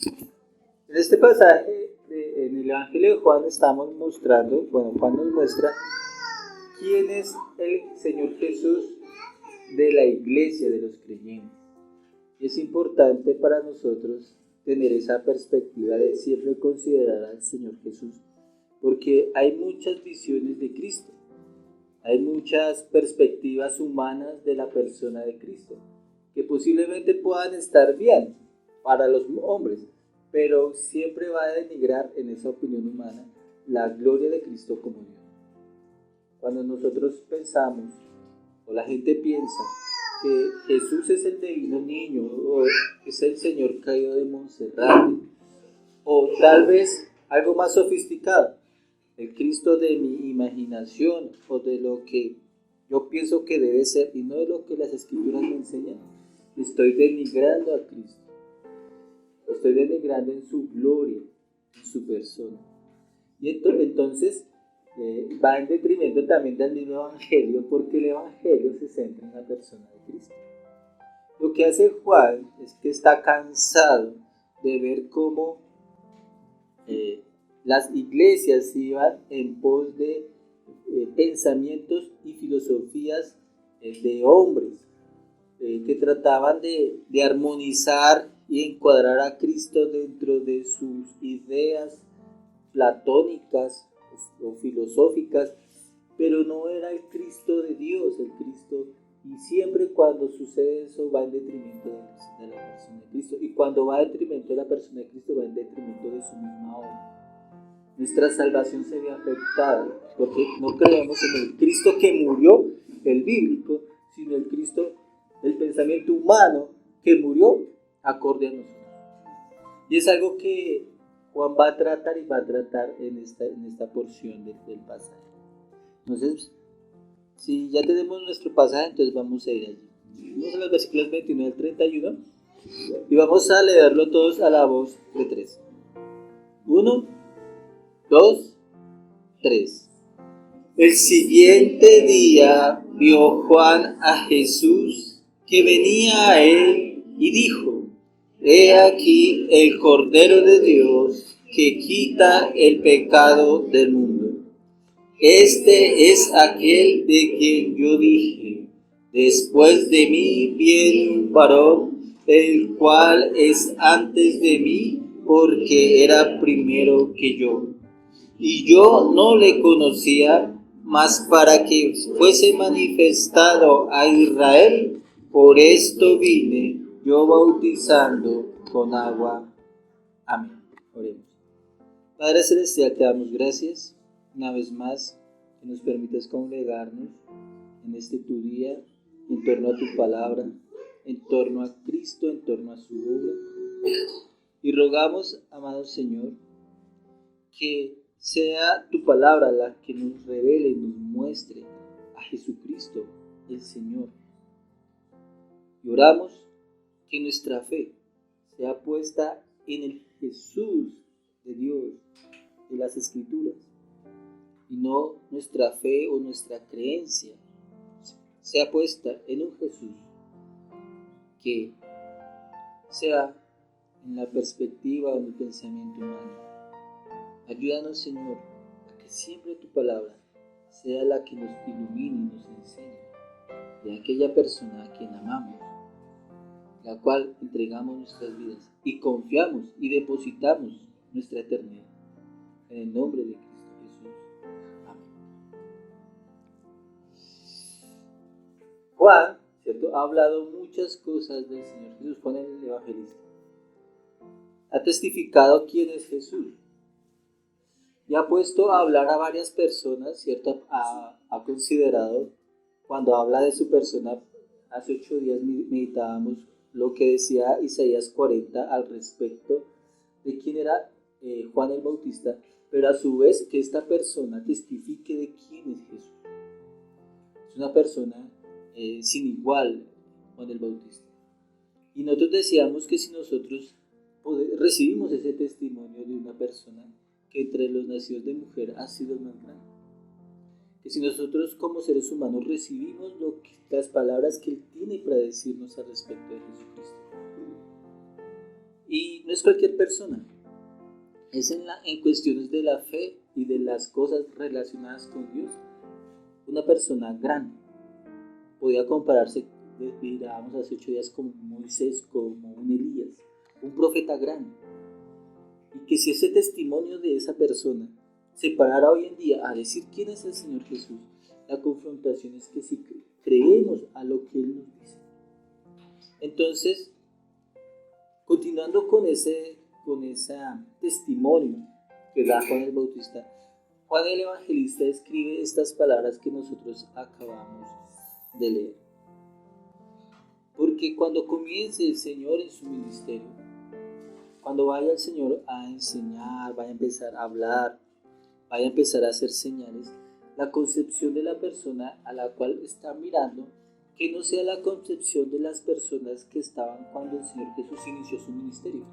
En este pasaje, en el Evangelio de Juan, estamos mostrando, Juan nos muestra quién es el Señor Jesús de la iglesia de los creyentes. Y es importante para nosotros tener esa perspectiva de siempre considerar al Señor Jesús, porque hay muchas visiones de Cristo, hay muchas perspectivas humanas de la persona de Cristo, que posiblemente puedan estar bien para los hombres, pero siempre va a denigrar en esa opinión humana la gloria de Cristo como Dios. Cuando nosotros pensamos, o la gente piensa, que Jesús es el divino niño, o es el Señor caído de Monserrate, o tal vez algo más sofisticado, el Cristo de mi imaginación, o de lo que yo pienso que debe ser, y no de lo que las Escrituras me enseñan, estoy denigrando a Cristo. Estoy denigrando en su gloria, en su persona. Y entonces va en detrimento también del mismo Evangelio, porque el Evangelio se centra en la persona de Cristo. Lo que hace Juan es que está cansado de ver cómo las iglesias iban en pos de pensamientos y filosofías de hombres que trataban de armonizar y encuadrar a Cristo dentro de sus ideas platónicas o filosóficas, pero no era el Cristo de Dios, el Cristo, y siempre cuando sucede eso va en detrimento de la persona de Cristo, y cuando va en detrimento de la persona de Cristo va en detrimento de su misma obra. Nuestra salvación se ve afectada porque no creemos en el Cristo que murió, el bíblico, sino el Cristo del pensamiento humano que murió acorde a nosotros. Y es algo que Juan va a tratar en esta porción del pasaje. Entonces, si ya tenemos nuestro pasaje, entonces vamos a ir allí. Vamos a los versículos 29 al 31 y vamos a leerlo todos a la voz de 3. 1, 2, 3. El siguiente día vio Juan a Jesús que venía a él y dijo: He aquí el Cordero de Dios que quita el pecado del mundo. Este es aquel de quien yo dije: después de mí viene un varón, el cual es antes de mí, porque era primero que yo. Y yo no le conocía, mas para que fuese manifestado a Israel, por esto vine yo bautizando con agua. Amén. Oremos. Padre Celestial, te damos gracias una vez más que nos permites congregarnos en este tu día, en torno a tu palabra, en torno a Cristo, en torno a su obra. Y rogamos, amado Señor, que sea tu palabra la que nos revele y nos muestre a Jesucristo, el Señor. Y oramos que nuestra fe sea puesta en el Jesús de Dios, de las Escrituras, y no nuestra fe o nuestra creencia sea puesta en un Jesús que sea en la perspectiva o en el pensamiento humano. Ayúdanos, Señor, a que siempre tu palabra sea la que nos ilumine y nos enseñe de aquella persona a quien amamos, la cual entregamos nuestras vidas y confiamos y depositamos nuestra eternidad. En el nombre de Cristo Jesús. Amén. Juan, ¿cierto?, ha hablado muchas cosas del Señor Jesús. Juan el Evangelista ha testificado quién es Jesús. Y ha puesto a hablar a varias personas, ¿cierto? Ha considerado, cuando habla de su persona, hace 8 días meditábamos lo que decía Isaías 40 al respecto de quién era Juan el Bautista, pero a su vez que esta persona testifique de quién es Jesús. Es una persona sin igual, Juan el Bautista. Y nosotros decíamos que si nosotros recibimos ese testimonio de una persona que entre los nacidos de mujer ha sido el más grande, que si nosotros como seres humanos recibimos las palabras que Él tiene para decirnos al respecto de Jesucristo, Y no es cualquier persona, es en cuestiones de la fe y de las cosas relacionadas con Dios. Una persona grande. Podía compararse, mirábamos hace 8 días, como Moisés, como un Elías, un profeta grande. Y que si ese testimonio de esa persona se parara hoy en día a decir quién es el Señor Jesús, la confrontación es que si creemos a lo que Él nos dice. Entonces, continuando con ese testimonio que da Juan el Bautista, Juan el Evangelista escribe estas palabras que nosotros acabamos de leer. Porque cuando comience el Señor en su ministerio, cuando vaya el Señor a enseñar, vaya a empezar a hablar, vaya a empezar a hacer señales, la concepción de la persona a la cual está mirando, que no sea la concepción de las personas que estaban cuando el Señor Jesús inició su ministerio.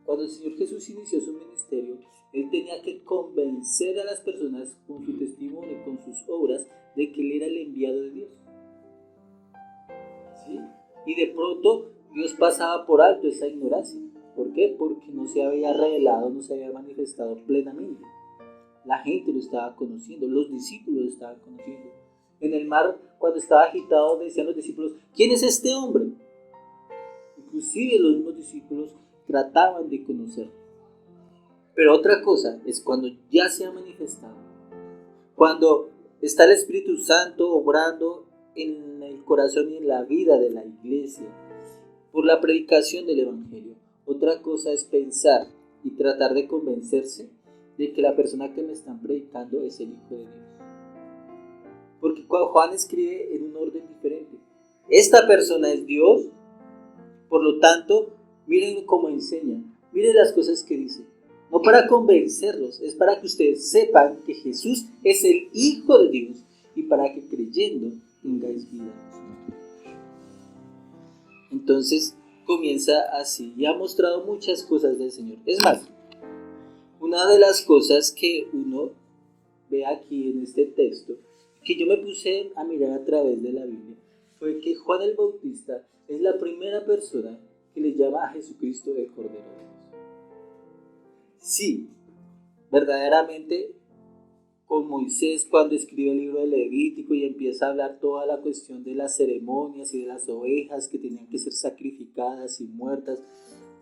Cuando el Señor Jesús inició su ministerio, Él tenía que convencer a las personas con su testimonio, con sus obras, de que Él era el enviado de Dios. ¿Sí? Y de pronto Dios pasaba por alto esa ignorancia. ¿Por qué? Porque no se había revelado, no se había manifestado plenamente. La gente lo estaba conociendo, los discípulos lo estaban conociendo. En el mar, cuando estaba agitado, decían los discípulos, ¿quién es este hombre? Inclusive los mismos discípulos trataban de conocerlo. Pero otra cosa es cuando ya se ha manifestado, cuando está el Espíritu Santo obrando en el corazón y en la vida de la iglesia por la predicación del Evangelio. Otra cosa es pensar y tratar de convencerse de que la persona que me están predicando es el Hijo de Dios. Porque Juan escribe en un orden diferente. Esta persona es Dios, por lo tanto, miren cómo enseña, miren las cosas que dice. No para convencerlos, es para que ustedes sepan que Jesús es el Hijo de Dios y para que creyendo tengáis vida. Entonces comienza así y ha mostrado muchas cosas del Señor. Es más, una de las cosas que uno ve aquí en este texto, que yo me puse a mirar a través de la Biblia, fue que Juan el Bautista es la primera persona que le llama a Jesucristo el Cordero de Dios. Sí, verdaderamente con Moisés cuando escribe el libro de Levítico y empieza a hablar toda la cuestión de las ceremonias y de las ovejas que tenían que ser sacrificadas y muertas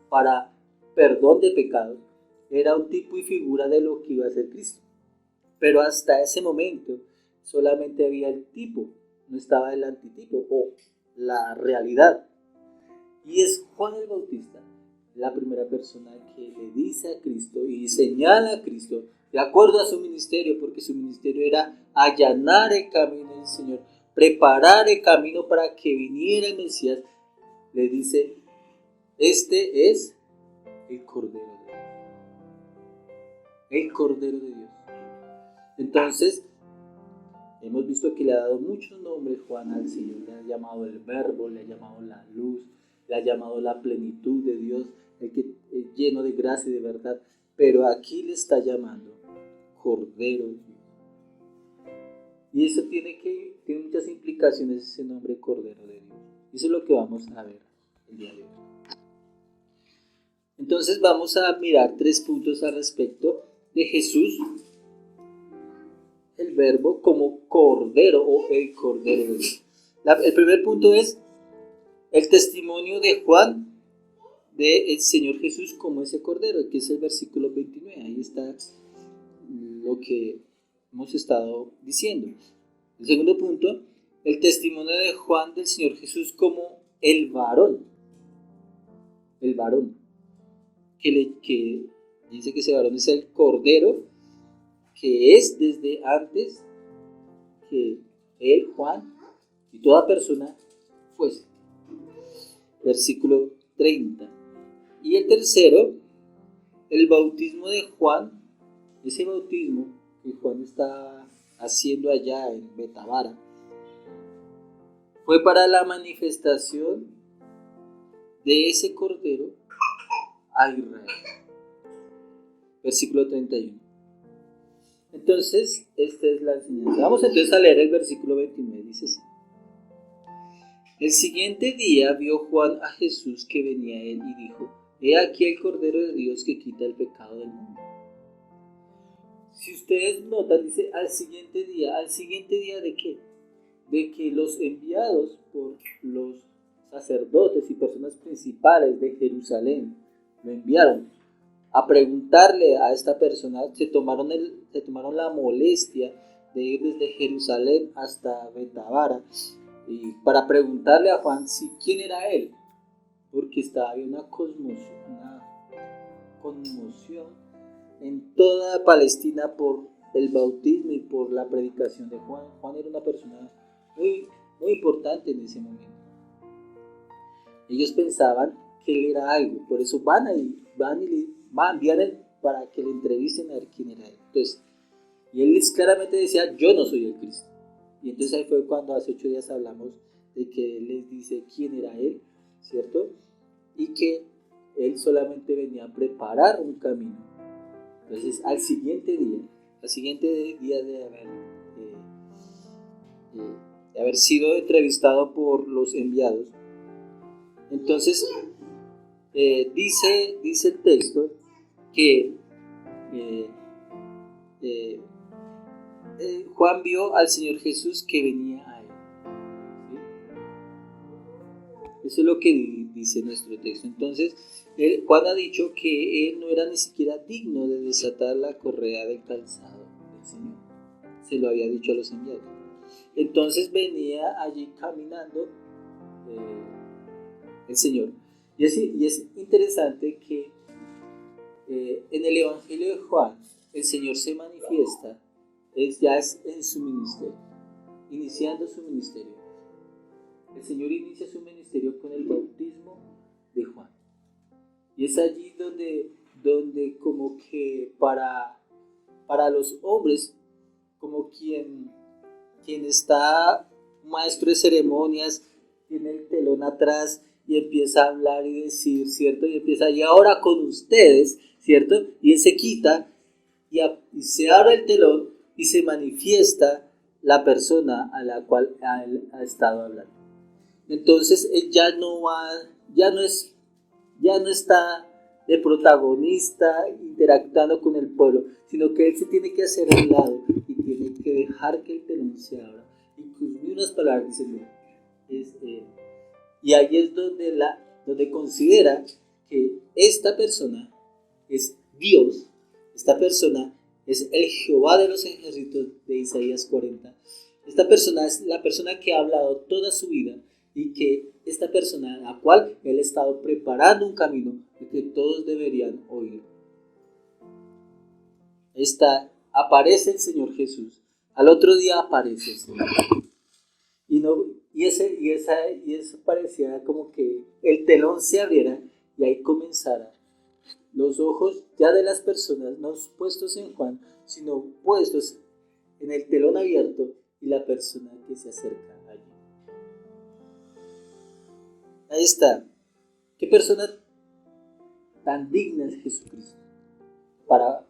para perdón de pecados, era un tipo y figura de lo que iba a ser Cristo. Pero hasta ese momento solamente había el tipo, no estaba el antitipo o la realidad. Y es Juan el Bautista la primera persona que le dice a Cristo y señala a Cristo de acuerdo a su ministerio, porque su ministerio era allanar el camino del Señor, preparar el camino para que viniera el Mesías. Le dice, este es el Cordero de Dios. El Cordero de Dios. Entonces, hemos visto que le ha dado muchos nombres Juan al Señor. Le ha llamado el Verbo, le ha llamado la luz, le ha llamado la plenitud de Dios, el que es lleno de gracia y de verdad. Pero aquí le está llamando Cordero de Dios. Y eso tiene muchas implicaciones, ese nombre Cordero de Dios. Eso es lo que vamos a ver el día de hoy. Entonces vamos a mirar 3 puntos al respecto de Jesús, el Verbo, como Cordero o el Cordero de Dios. El primer punto es el testimonio de Juan del Señor Jesús como ese Cordero, que es el versículo 29. Ahí está lo que hemos estado diciendo. El segundo punto, el testimonio de Juan del Señor Jesús como el varón. El varón. Que dice que ese varón es el Cordero, que es desde antes que él, Juan, y toda persona fuese. Versículo 30. Y el tercero, el bautismo de Juan, ese bautismo que Juan está haciendo allá en Betabara, fue para la manifestación de ese Cordero a Israel. Versículo 31. Entonces, esta es la enseñanza. Vamos entonces a leer el versículo 29. Dice así. El siguiente día vio Juan a Jesús que venía a él y dijo, He aquí el Cordero de Dios que quita el pecado del mundo. Si ustedes notan, dice ¿al siguiente día de qué? De que los enviados por los sacerdotes y personas principales de Jerusalén lo enviaron a preguntarle a esta persona, se tomaron la molestia de ir desde Jerusalén hasta Betabara y para preguntarle a Juan si quién era él, porque había una conmoción en toda Palestina por el bautismo y por la predicación de Juan. Juan era una persona muy, muy importante en ese momento. Ellos pensaban que él era algo, por eso van a enviar él para que le entrevisten a ver quién era él. Entonces, y él les claramente decía, yo no soy el Cristo. Y entonces ahí fue cuando hace 8 días hablamos de que él les dice quién era él, ¿cierto? Y que él solamente venía a preparar un camino. Entonces, al siguiente día de haber sido entrevistado por los enviados, entonces dice el texto que Juan vio al Señor Jesús que venía a él. ¿Sí? Eso es lo que dice nuestro texto. Entonces, Juan ha dicho que él no era ni siquiera digno de desatar la correa del calzado del Señor. Se lo había dicho a los enviados. Entonces venía allí caminando el Señor. Y es interesante que en el Evangelio de Juan el Señor se manifiesta ya es en su ministerio, iniciando su ministerio. El Señor inicia su ministerio con el bautismo de Juan. Y es allí donde como que para los hombres, como quien está maestro de ceremonias, tiene el telón atrás y empieza a hablar y decir, ¿cierto? Y ahora con ustedes, ¿cierto? Y él se quita y se abre el telón y se manifiesta la persona a la cual él ha estado hablando. Entonces él ya no está de protagonista interactuando con el pueblo, sino que él se tiene que hacer a un lado y tiene que dejar que el telón se abra. Incluso unas palabras dicen, y ahí es donde considera que esta persona es Dios, esta persona es el Jehová de los ejércitos de Isaías 40. Esta persona es la persona que ha hablado toda su vida y que esta persona a la cual él ha estado preparando un camino que todos deberían oír. Aparece el Señor Jesús. Al otro día aparece el Señor. Y eso parecía como que el telón se abriera y ahí comenzara. Los ojos ya de las personas no puestos en Juan, sino puestos en el telón abierto y la persona que se acerca allí. Ahí está. ¿Qué persona tan digna es Jesucristo? Para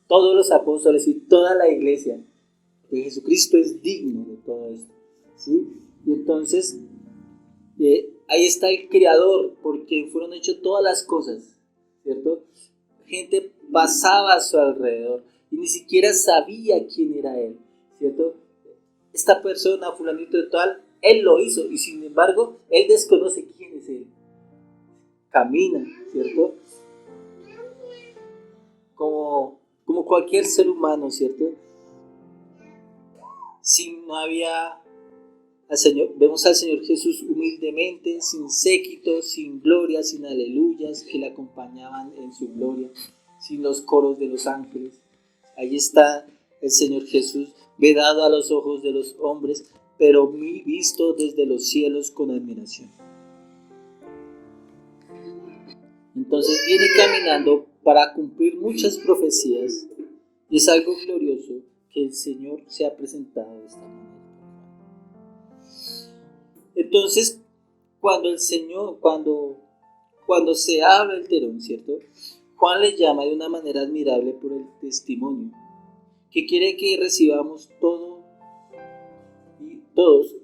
todos los apóstoles y toda la iglesia. Que Jesucristo es digno de todo esto. ¿Sí? Y entonces, ahí está el Creador, porque fueron hechas todas las cosas, ¿cierto? Gente pasaba a su alrededor y ni siquiera sabía quién era Él, ¿cierto? Esta persona, fulanito de tal, Él lo hizo y sin embargo, Él desconoce quién es Él. Camina, ¿cierto? Como cualquier ser humano, ¿cierto? Si no había vemos al Señor Jesús humildemente, sin séquito, sin gloria, sin aleluyas que le acompañaban en su gloria, sin los coros de los ángeles. Ahí está el Señor Jesús, vedado a los ojos de los hombres, pero visto desde los cielos con admiración. Entonces viene caminando para cumplir muchas profecías y es algo glorioso que el Señor se ha presentado de esta manera. Entonces, cuando se abre el telón, ¿cierto? Juan le llama de una manera admirable por el testimonio, que quiere que recibamos todos,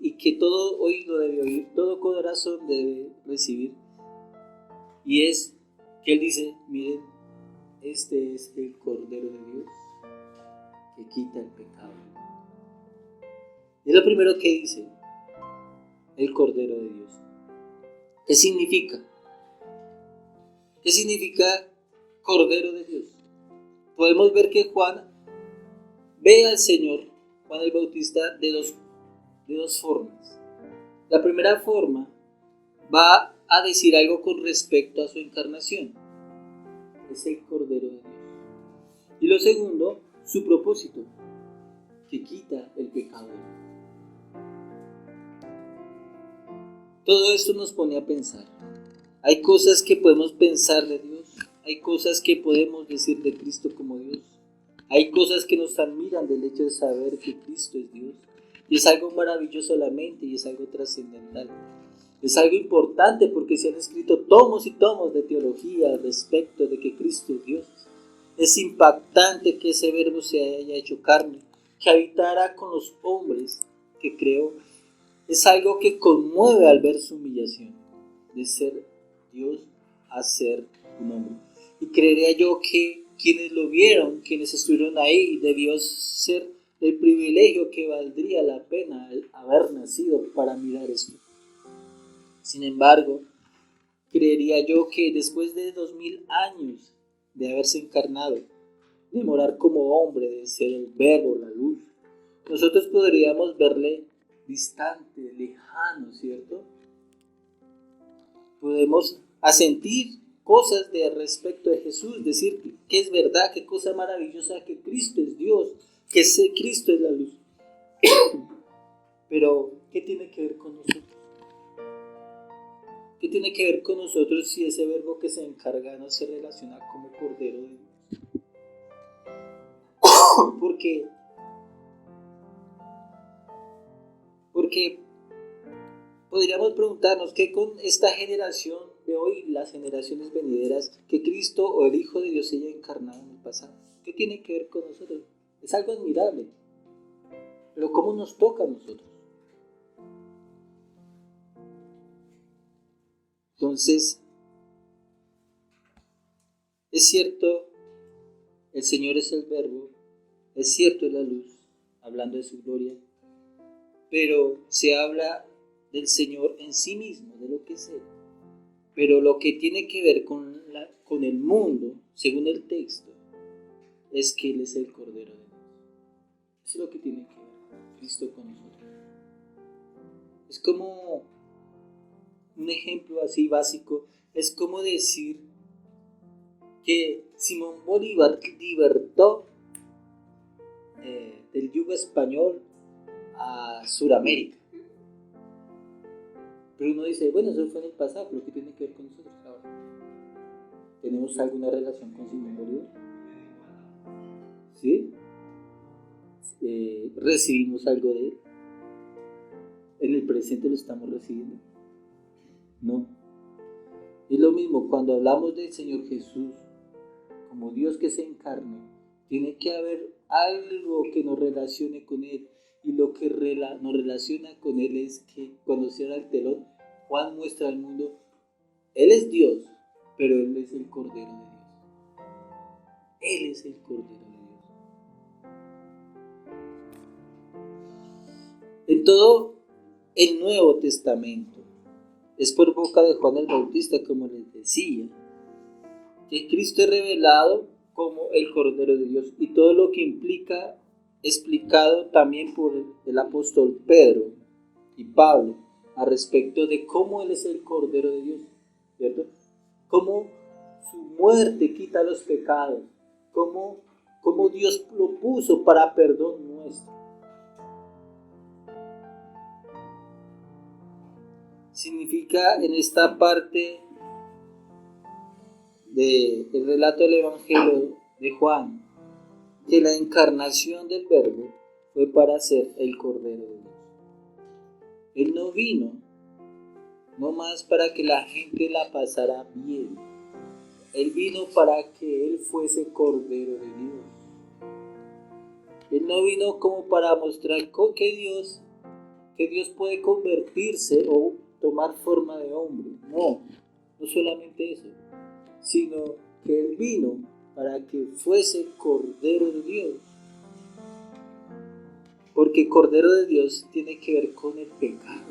y que todo oído debe oír, todo corazón debe recibir y es que él dice, miren, este es el Cordero de Dios que quita el pecado. Es lo primero que dice, el Cordero de Dios. ¿Qué significa? ¿Qué significa Cordero de Dios? Podemos ver que Juan ve al Señor, Juan el Bautista, de dos formas. La primera forma va a decir algo con respecto a su encarnación. Es el Cordero de Dios. Y lo segundo, su propósito, que quita el pecado. Todo esto nos pone a pensar. Hay cosas que podemos pensar de Dios, hay cosas que podemos decir de Cristo como Dios, hay cosas que nos admiran del hecho de saber que Cristo es Dios. Y es algo maravilloso la mente y es algo trascendental. Es algo importante porque se han escrito tomos y tomos de teología respecto de que Cristo es Dios. Es impactante que ese verbo se haya hecho carne, que habitara con los hombres que creó. Es algo que conmueve al ver su humillación, de ser Dios a ser un hombre. Y creería yo que quienes lo vieron, quienes estuvieron ahí, debió ser el privilegio que valdría la pena haber nacido para mirar esto. Sin embargo, creería yo que después de 2000 años de haberse encarnado, de morar como hombre, de ser el verbo, la luz, nosotros podríamos verle distante, lejano, ¿cierto? Podemos asentir cosas de respecto de Jesús, decir que es verdad, qué cosa maravillosa, que Cristo es Dios, que Cristo es la luz. Pero, ¿qué tiene que ver con nosotros? ¿Qué tiene que ver con nosotros si ese verbo que se encarga no se relaciona como Cordero de Dios? Porque podríamos preguntarnos qué con esta generación de hoy, las generaciones venideras, que Cristo o el Hijo de Dios se haya encarnado en el pasado. ¿Qué tiene que ver con nosotros? Es algo admirable. Pero ¿cómo nos toca a nosotros? Entonces, es cierto, el Señor es el verbo, es cierto, es la luz, hablando de su gloria, pero se habla del Señor en sí mismo, de lo que es Él. Pero lo que tiene que ver con el mundo, según el texto, es que Él es el Cordero de Dios. Eso es lo que tiene que ver Cristo con nosotros. Es como un ejemplo así básico, es como decir que Simón Bolívar libertó del yugo español a Sudamérica. Pero uno dice, bueno, eso fue en el pasado, pero ¿qué tiene que ver con nosotros ahora? ¿Tenemos alguna relación con Simón Bolívar? ¿Sí? ¿Recibimos algo de él? ¿En el presente lo estamos recibiendo? No. Es lo mismo, cuando hablamos del Señor Jesús como Dios que se encarna, tiene que haber algo que nos relacione con Él. Y lo que nos relaciona con Él es que cuando cierra el telón, Juan muestra al mundo, Él es Dios, pero Él es el Cordero de Dios. Él es el Cordero de Dios. En todo el Nuevo Testamento, es por boca de Juan el Bautista, como les decía, que Cristo es revelado como el Cordero de Dios, y todo lo que implica, explicado también por el apóstol Pedro y Pablo, a respecto de cómo Él es el Cordero de Dios, ¿cierto? Cómo su muerte quita los pecados, cómo Dios lo puso para perdón nuestro. Significa en esta parte del relato del Evangelio de Juan, que la encarnación del Verbo fue para ser el Cordero de Dios. Él no vino, no más para que la gente la pasara bien. Él vino para que Él fuese Cordero de Dios. Él no vino como para mostrar que Dios puede convertirse o tomar forma de hombre. No No solamente eso, sino que Él vino para que fuese Cordero de Dios. Porque Cordero de Dios tiene que ver con el pecado.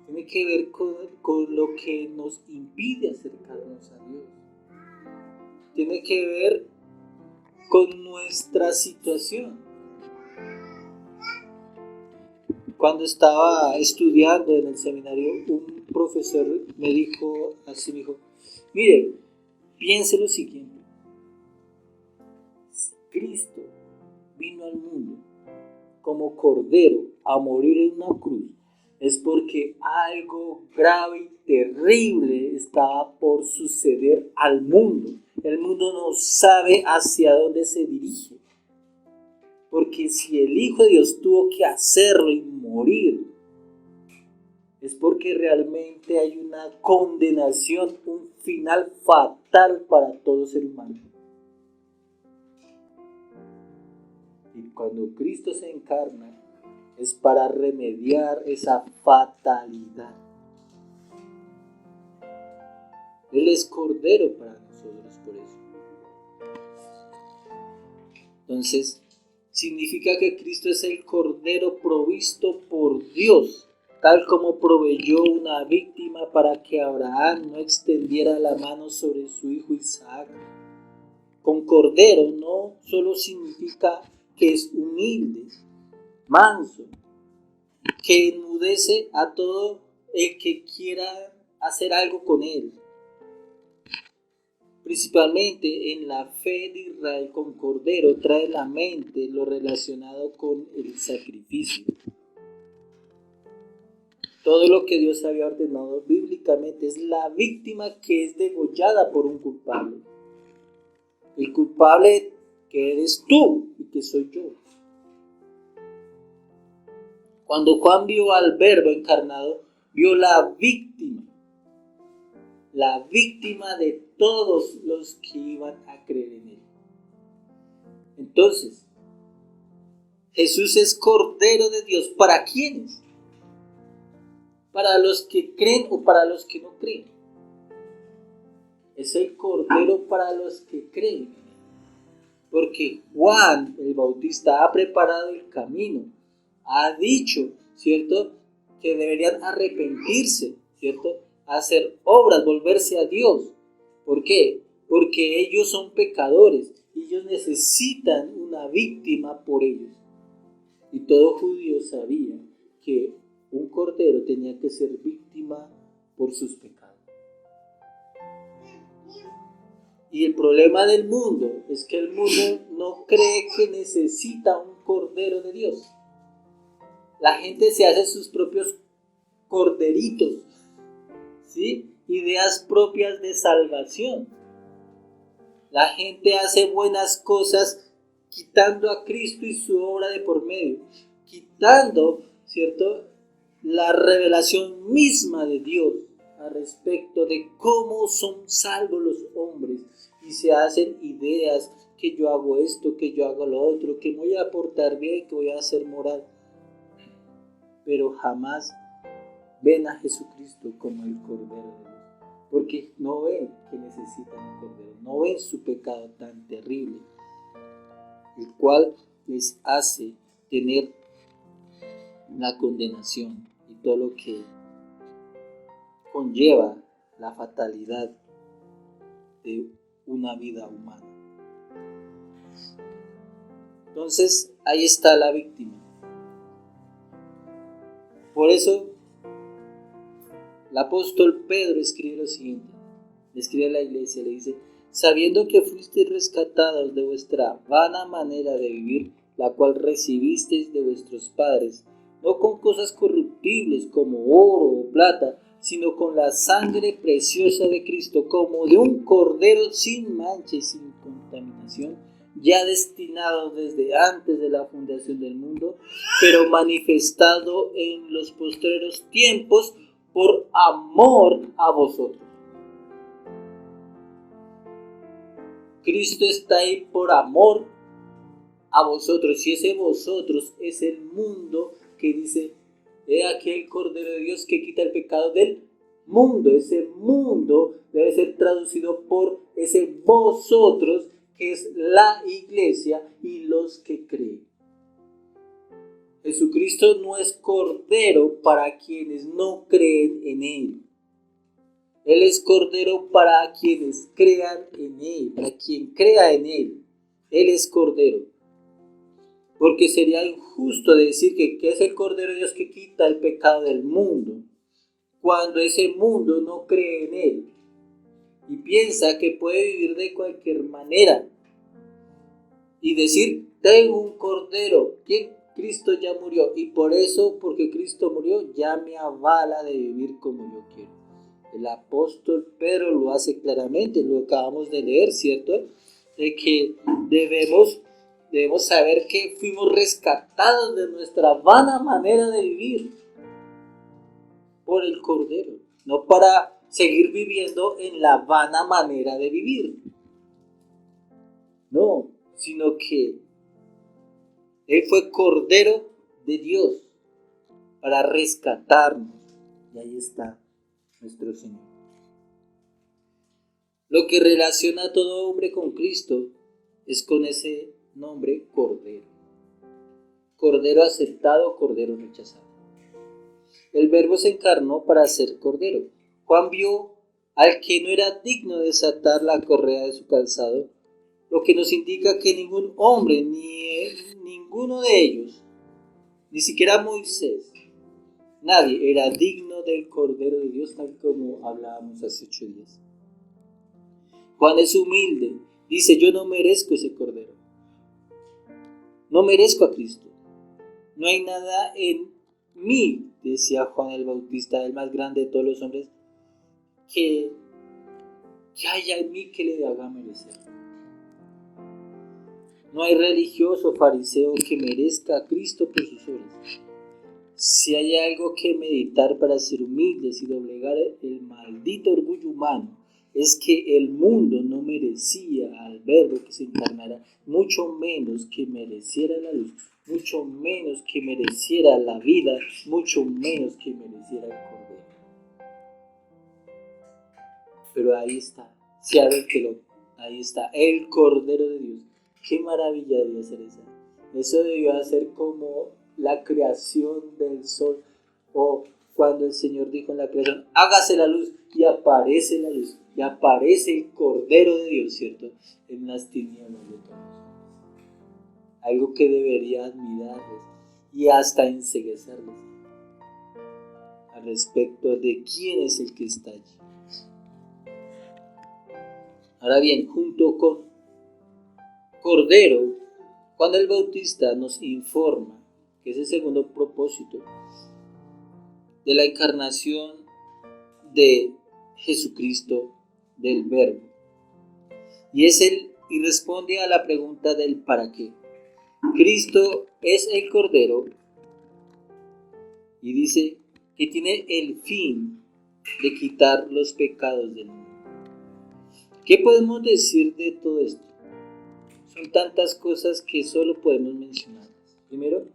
Tiene que ver con lo que nos impide acercarnos a Dios. Tiene que ver con nuestra situación. Cuando estaba estudiando en el seminario, un profesor me dijo así, me dijo, mire, piense lo siguiente. Si Cristo vino al mundo como Cordero a morir en una cruz, es porque algo grave y terrible estaba por suceder al mundo. El mundo no sabe hacia dónde se dirige. Porque si el Hijo de Dios tuvo que hacerlo y morir, es porque realmente hay una condenación, un final fatal para todo ser humano. Y cuando Cristo se encarna, es para remediar esa fatalidad. Él es Cordero para nosotros por eso. Entonces, significa que Cristo es el Cordero provisto por Dios, tal como proveyó una víctima para que Abraham no extendiera la mano sobre su hijo Isaac. Con Cordero no solo significa que es humilde, manso, que enmudece a todo el que quiera hacer algo con él. Principalmente en la fe de Israel, con Cordero trae la mente lo relacionado con el sacrificio. Todo lo que Dios había ordenado bíblicamente es la víctima que es degollada por un culpable. El culpable que eres tú y que soy yo. Cuando Juan vio al Verbo encarnado, vio la víctima de todos los que iban a creer en él. Entonces, Jesús es Cordero de Dios. ¿Para quiénes? ¿Para los que creen o para los que no creen? Es el Cordero para los que creen. Porque Juan el Bautista ha preparado el camino. Ha dicho, ¿cierto?, que deberían arrepentirse, ¿cierto?, hacer obras, volverse a Dios. ¿Por qué? Porque ellos son pecadores y ellos necesitan una víctima por ellos. Y todo judío sabía que un cordero tenía que ser víctima por sus pecados. Y el problema del mundo es que el mundo no cree que necesita un cordero de Dios. La gente se hace sus propios corderitos, ¿sí? Ideas propias de salvación. La gente hace buenas cosas quitando a Cristo y su obra de por medio, quitando, ¿cierto?, la revelación misma de Dios al respecto de cómo son salvos los hombres, y se hacen ideas que yo hago esto, que yo hago lo otro, que voy a portar bien, que voy a hacer moral, pero jamás ven a Jesucristo como el Cordero de Dios, porque no ven que necesitan un Cordero, no ven su pecado tan terrible, el cual les hace tener la condenación y todo lo que conlleva la fatalidad de una vida humana. Entonces, ahí está la víctima. Por eso, el apóstol Pedro escribe lo siguiente, le escribe a la iglesia, le dice: sabiendo que fuisteis rescatados de vuestra vana manera de vivir, la cual recibisteis de vuestros padres, no con cosas corruptibles como oro o plata, sino con la sangre preciosa de Cristo, como de un cordero sin mancha y sin contaminación, ya destinado desde antes de la fundación del mundo, pero manifestado en los postreros tiempos por amor a vosotros. Cristo está ahí por amor a vosotros, y ese vosotros es el mundo que dice: he aquí el Cordero de Dios que quita el pecado del mundo. Ese mundo debe ser traducido por ese vosotros, que es la iglesia y los que creen. Jesucristo no es cordero para quienes no creen en Él. Él es cordero para quienes crean en Él, para quien crea en Él. Él es cordero. Porque sería injusto decir que es el cordero de Dios que quita el pecado del mundo, cuando ese mundo no cree en Él y piensa que puede vivir de cualquier manera y decir, tengo un cordero, que Cristo ya murió, y por eso, porque Cristo murió, ya me avala de vivir como yo quiero. El apóstol Pedro lo hace claramente, lo acabamos de leer, ¿cierto? De que debemos saber que fuimos rescatados de nuestra vana manera de vivir por el Cordero, no para seguir viviendo en la vana manera de vivir. No, sino que Él fue Cordero de Dios para rescatarnos. Y ahí está nuestro Señor. Lo que relaciona a todo hombre con Cristo es con ese nombre Cordero. Cordero aceptado, Cordero rechazado. El Verbo se encarnó para ser Cordero. Juan vio al que no era digno de desatar la correa de su calzado, lo que nos indica que ningún hombre, ninguno de ellos, ni siquiera Moisés, nadie era digno del Cordero de Dios, tal como hablábamos hace 8 días. Juan es humilde, dice, yo no merezco ese Cordero. No merezco a Cristo. No hay nada en mí, decía Juan el Bautista, el más grande de todos los hombres, que haya en mí que le haga merecer. No hay religioso fariseo que merezca a Cristo por sus obras. Si hay algo que meditar para ser humildes y doblegar el maldito orgullo humano, es que el mundo no merecía al Verbo que se encarnara, mucho menos que mereciera la luz, mucho menos que mereciera la vida, mucho menos que mereciera el Cordero. Pero ahí está, ahí está, el Cordero de Dios. Qué maravilla debió ser esa. Eso debió ser como la creación del sol, o cuando el Señor dijo en la creación, hágase la luz, y aparece la luz, y aparece el Cordero de Dios, ¿cierto? En las tinieblas de todos. Algo que debería admirarles y hasta enceguecerles al respecto de quién es el que está allí. Ahora bien, junto con Cordero, Juan el Bautista nos informa que es el segundo propósito de la encarnación de Jesucristo, del Verbo. Y responde a la pregunta del ¿para qué? Cristo es el Cordero y dice que tiene el fin de quitar los pecados del mundo. ¿Qué podemos decir de todo esto? Son tantas cosas que solo podemos mencionar. Primero,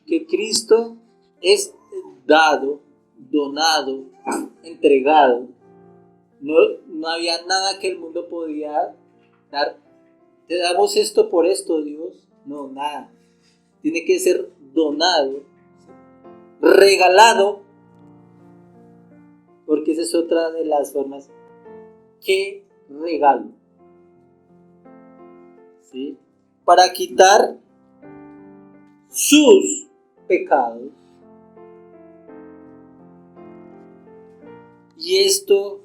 que Cristo es dado, donado, entregado. No había nada que el mundo podía dar. ¿Te damos esto por esto, Dios? No, nada. Tiene que ser donado, regalado, porque esa es otra de las formas. ¿Qué regalo? ¿Sí? Para quitar sus pecados. Y esto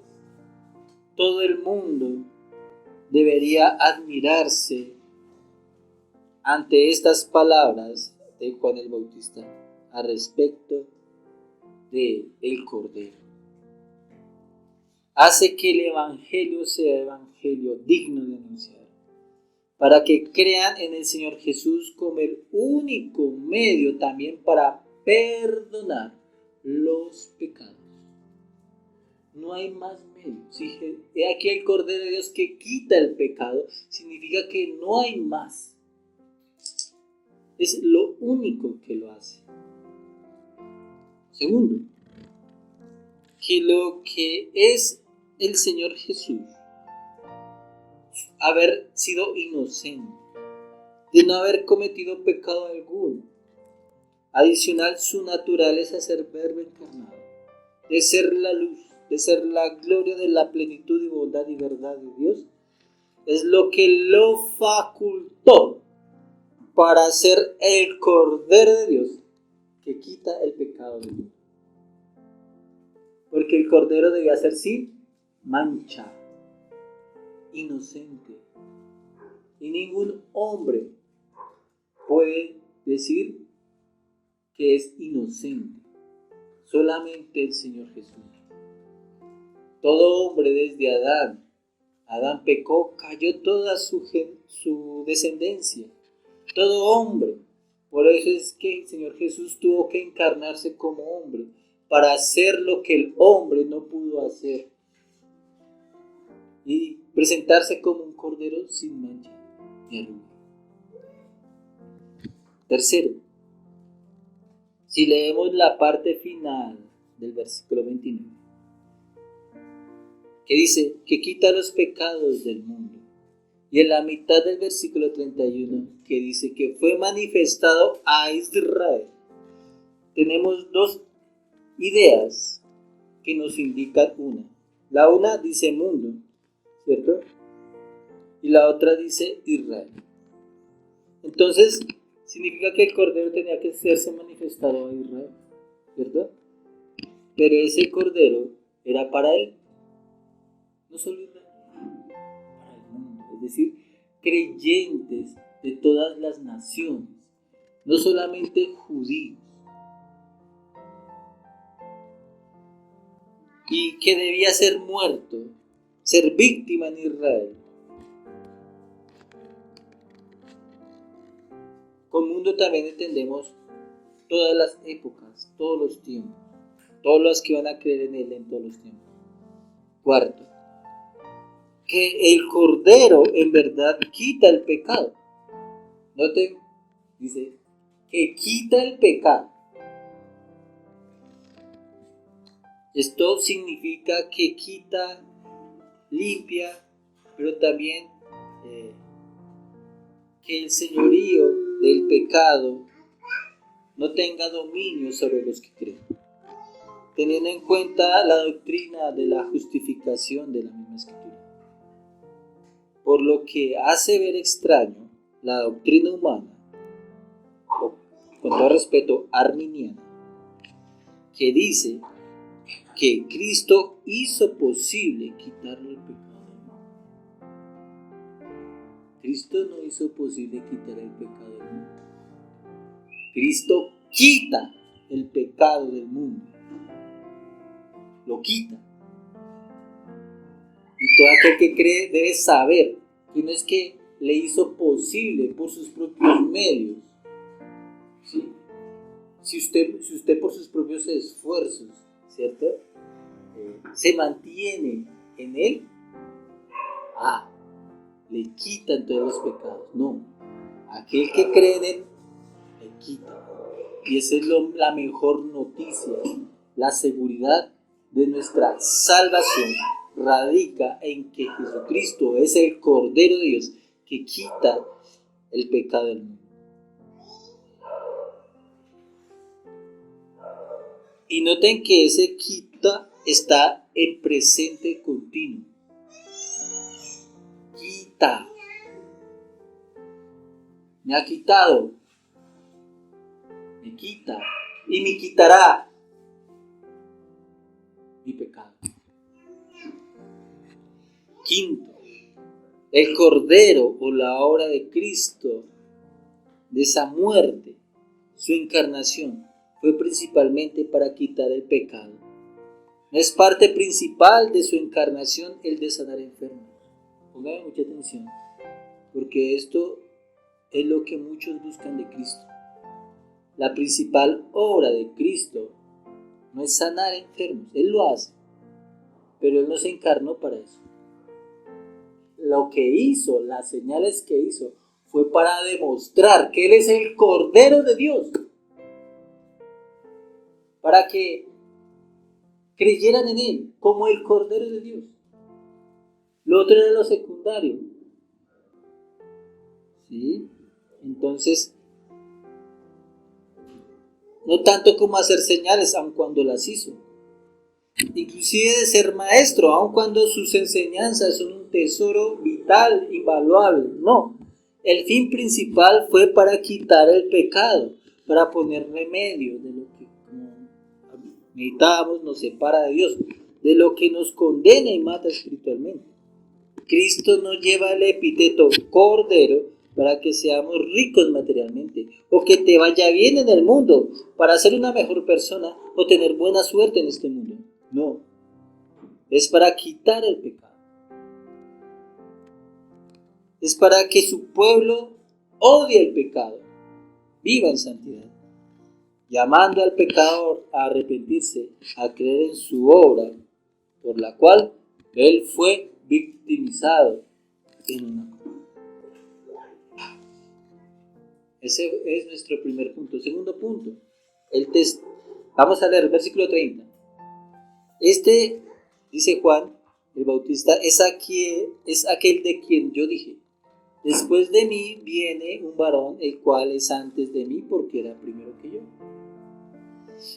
todo el mundo debería admirarse ante estas palabras de Juan el Bautista a respecto de el Cordero. Hace que el Evangelio sea Evangelio digno de anunciar, para que crean en el Señor Jesús como el único medio también para perdonar los pecados. No hay más medio. Si he aquí el Cordero de Dios que quita el pecado, significa que no hay más. Es lo único que lo hace. Segundo, que lo que es el Señor Jesús, haber sido inocente, de no haber cometido pecado alguno, adicional su naturaleza ser verbo encarnado, de ser la luz, de ser la gloria de la plenitud y bondad y verdad de Dios, es lo que lo facultó para ser el Cordero de Dios que quita el pecado del mundo. Porque el Cordero debía ser sin mancha, inocente. Y ningún hombre puede decir que es inocente. Solamente el Señor Jesús. Todo hombre desde Adán pecó, cayó toda su descendencia. Todo hombre. Por eso es que el Señor Jesús tuvo que encarnarse como hombre para hacer lo que el hombre no pudo hacer y presentarse como un cordero sin mancha ni arruga. Tercero, si leemos la parte final del versículo 29, que dice que quita los pecados del mundo, y en la mitad del versículo 31, que dice que fue manifestado a Israel, tenemos dos ideas que nos indican una. La una dice mundo, ¿cierto? Y la otra dice Israel. Entonces, significa que el Cordero tenía que serse manifestado a Israel, ¿cierto? Pero ese Cordero era para él, no solo Israel, para el mundo, es decir, creyentes de todas las naciones, no solamente judíos. Y que debía ser muerto, ser víctima en Israel. Con mundo también entendemos todas las épocas, todos los tiempos, todos los que van a creer en Él en todos los tiempos. Cuarto, que el Cordero en verdad quita el pecado. Noten, dice, que quita el pecado. Esto significa que quita, limpia, pero también que el señorío del pecado no tenga dominio sobre los que creen. Teniendo en cuenta la doctrina de la justificación de la misma Escritura. Por lo que hace ver extraño la doctrina humana, o, con todo respeto, arminiana, que dice que Cristo hizo posible quitarle el pecado del mundo. Cristo no hizo posible quitar el pecado del mundo. Cristo quita el pecado del mundo. Lo quita. Y todo aquel que cree debe saber que no es que le hizo posible por sus propios medios. ¿Sí? Si usted por sus propios esfuerzos, ¿cierto? Se mantiene en él, le quitan todos los pecados. No, aquel que cree en él, le quita. Y esa es la mejor noticia, la seguridad de nuestra salvación radica en que Jesucristo es el Cordero de Dios que quita el pecado del mundo. Y noten que ese quita está en presente continuo. Quita. Me ha quitado. Me quita. Y me quitará mi pecado. Quinto, el Cordero o la obra de Cristo, de esa muerte, su encarnación, fue principalmente para quitar el pecado. No es parte principal de su encarnación el de sanar enfermos. Pongan mucha atención, porque esto es lo que muchos buscan de Cristo. La principal obra de Cristo no es sanar enfermos, Él lo hace, pero Él no se encarnó para eso. Lo que hizo, las señales que hizo, fue para demostrar que Él es el Cordero de Dios. Para que creyeran en Él como el Cordero de Dios. Lo otro era lo secundario. ¿Sí? Entonces, no tanto como hacer señales, aun cuando las hizo. Inclusive de ser maestro, aun cuando sus enseñanzas son un tesoro vital, invaluable. No, el fin principal fue para quitar el pecado, para poner remedio de lo que, como meditábamos, nos separa de Dios, de lo que nos condena y mata espiritualmente. Cristo no lleva el epíteto Cordero para que seamos ricos materialmente, o que te vaya bien en el mundo, para ser una mejor persona o tener buena suerte en este mundo. No, es para quitar el pecado. Es para que su pueblo odie el pecado, viva en santidad, llamando al pecador a arrepentirse, a creer en su obra, por la cual él fue victimizado en una cruz. Ese es nuestro primer punto. Segundo punto, el texto. Vamos a leer el versículo 30. Este, dice Juan el Bautista, es aquel de quien yo dije: después de mí viene un varón, el cual es antes de mí, porque era primero que yo.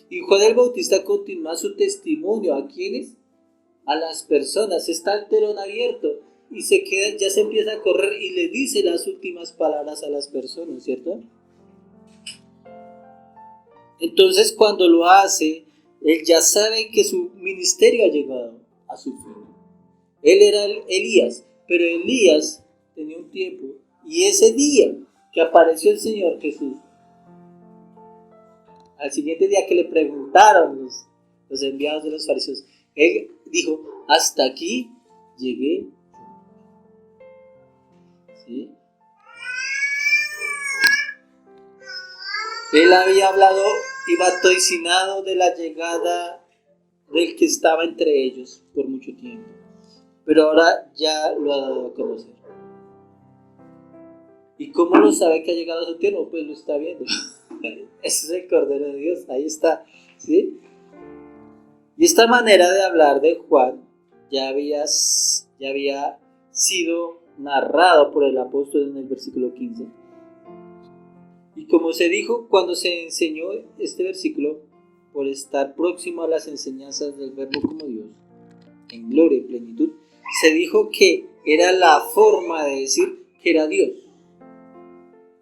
Y Juan el Bautista continúa su testimonio. ¿A quiénes? A las personas. Está el telón abierto y ya se empieza a correr y le dice las últimas palabras a las personas, ¿cierto? Entonces, cuando lo hace, él ya sabe que su ministerio ha llegado a su fin. Él era Elías, pero Elías tenía un tiempo, y ese día que apareció el Señor Jesús, al siguiente día que le preguntaron los enviados de los fariseos, él dijo: hasta aquí llegué. ¿Sí? Él había hablado y vaticinado de la llegada del que estaba entre ellos por mucho tiempo, pero ahora ya lo ha dado a conocer. ¿Y cómo lo sabe que ha llegado a su tiempo? Pues lo está viendo. Ese es el Cordero de Dios, ahí está, ¿sí? Y esta manera de hablar de Juan ya había sido narrado por el apóstol en el versículo 15. Y como se dijo cuando se enseñó este versículo, por estar próximo a las enseñanzas del Verbo como Dios, en gloria y plenitud, se dijo que era la forma de decir que era Dios.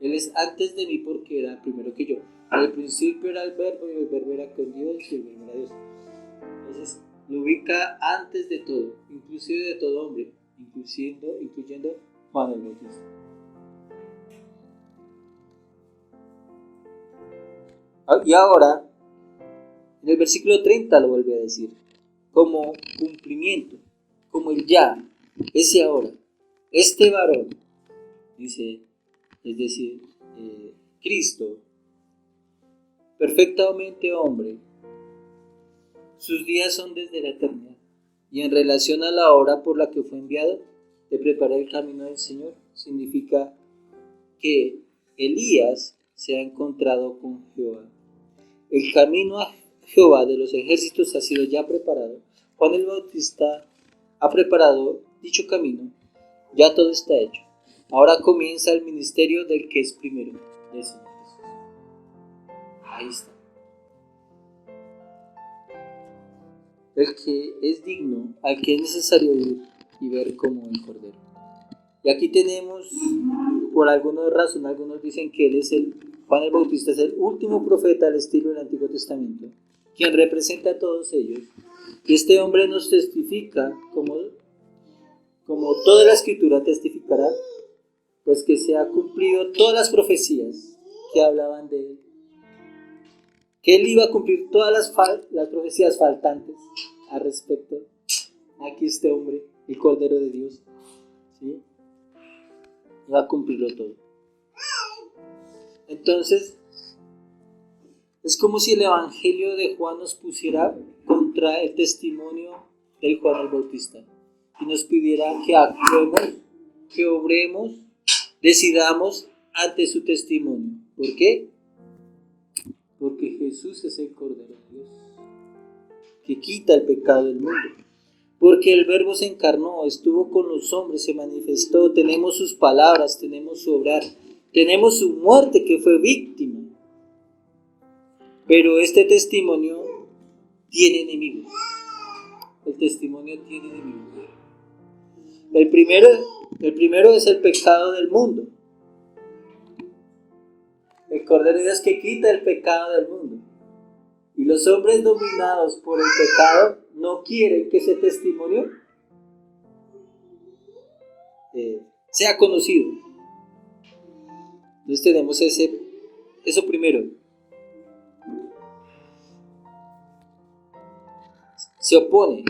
Él es antes de mí porque era primero que yo. Al principio era el Verbo, y el Verbo era con Dios, y el Verbo era Dios. Entonces lo ubica antes de todo, inclusive de todo hombre, incluyendo Juan el Bautista. Y ahora, en el versículo 30 lo vuelve a decir, como cumplimiento, como el ya, ese ahora, este varón, dice, es decir, Cristo, perfectamente hombre, sus días son desde la eternidad, y en relación a la hora por la que fue enviado, de preparar el camino del Señor, significa que Elías se ha encontrado con Jehová. El camino a Jehová de los ejércitos ha sido ya preparado. Juan el Bautista ha preparado dicho camino, ya todo está hecho. Ahora comienza el ministerio del que es primero, del Señor Jesús. Ahí está. El que es digno, al que es necesario ir y ver como el Cordero. Y aquí tenemos, por alguna razón, algunos dicen que Juan el Bautista es el último profeta al estilo del Antiguo Testamento, quien representa a todos ellos. Y este hombre nos testifica, como toda la Escritura testificará, pues que se ha cumplido todas las profecías que hablaban de él. Que él iba a cumplir todas las profecías faltantes al respecto. Aquí este hombre, el Cordero de Dios, ¿sí? Va a cumplirlo todo. Entonces, es como si el Evangelio de Juan nos pusiera contra el testimonio del Juan el Bautista y nos pidiera que actuemos, que obremos, decidamos ante su testimonio. ¿Por qué? Porque Jesús es el Cordero de Dios, que quita el pecado del mundo. Porque el Verbo se encarnó, estuvo con los hombres, se manifestó, tenemos sus palabras, tenemos su obrar, tenemos su muerte que fue víctima. Pero este testimonio tiene enemigos. El testimonio tiene enemigos. El primero es el pecado del mundo. El Cordero de Dios que quita el pecado del mundo. Y los hombres dominados por el pecado no quieren que ese testimonio sea conocido. Entonces tenemos eso primero. Se opone.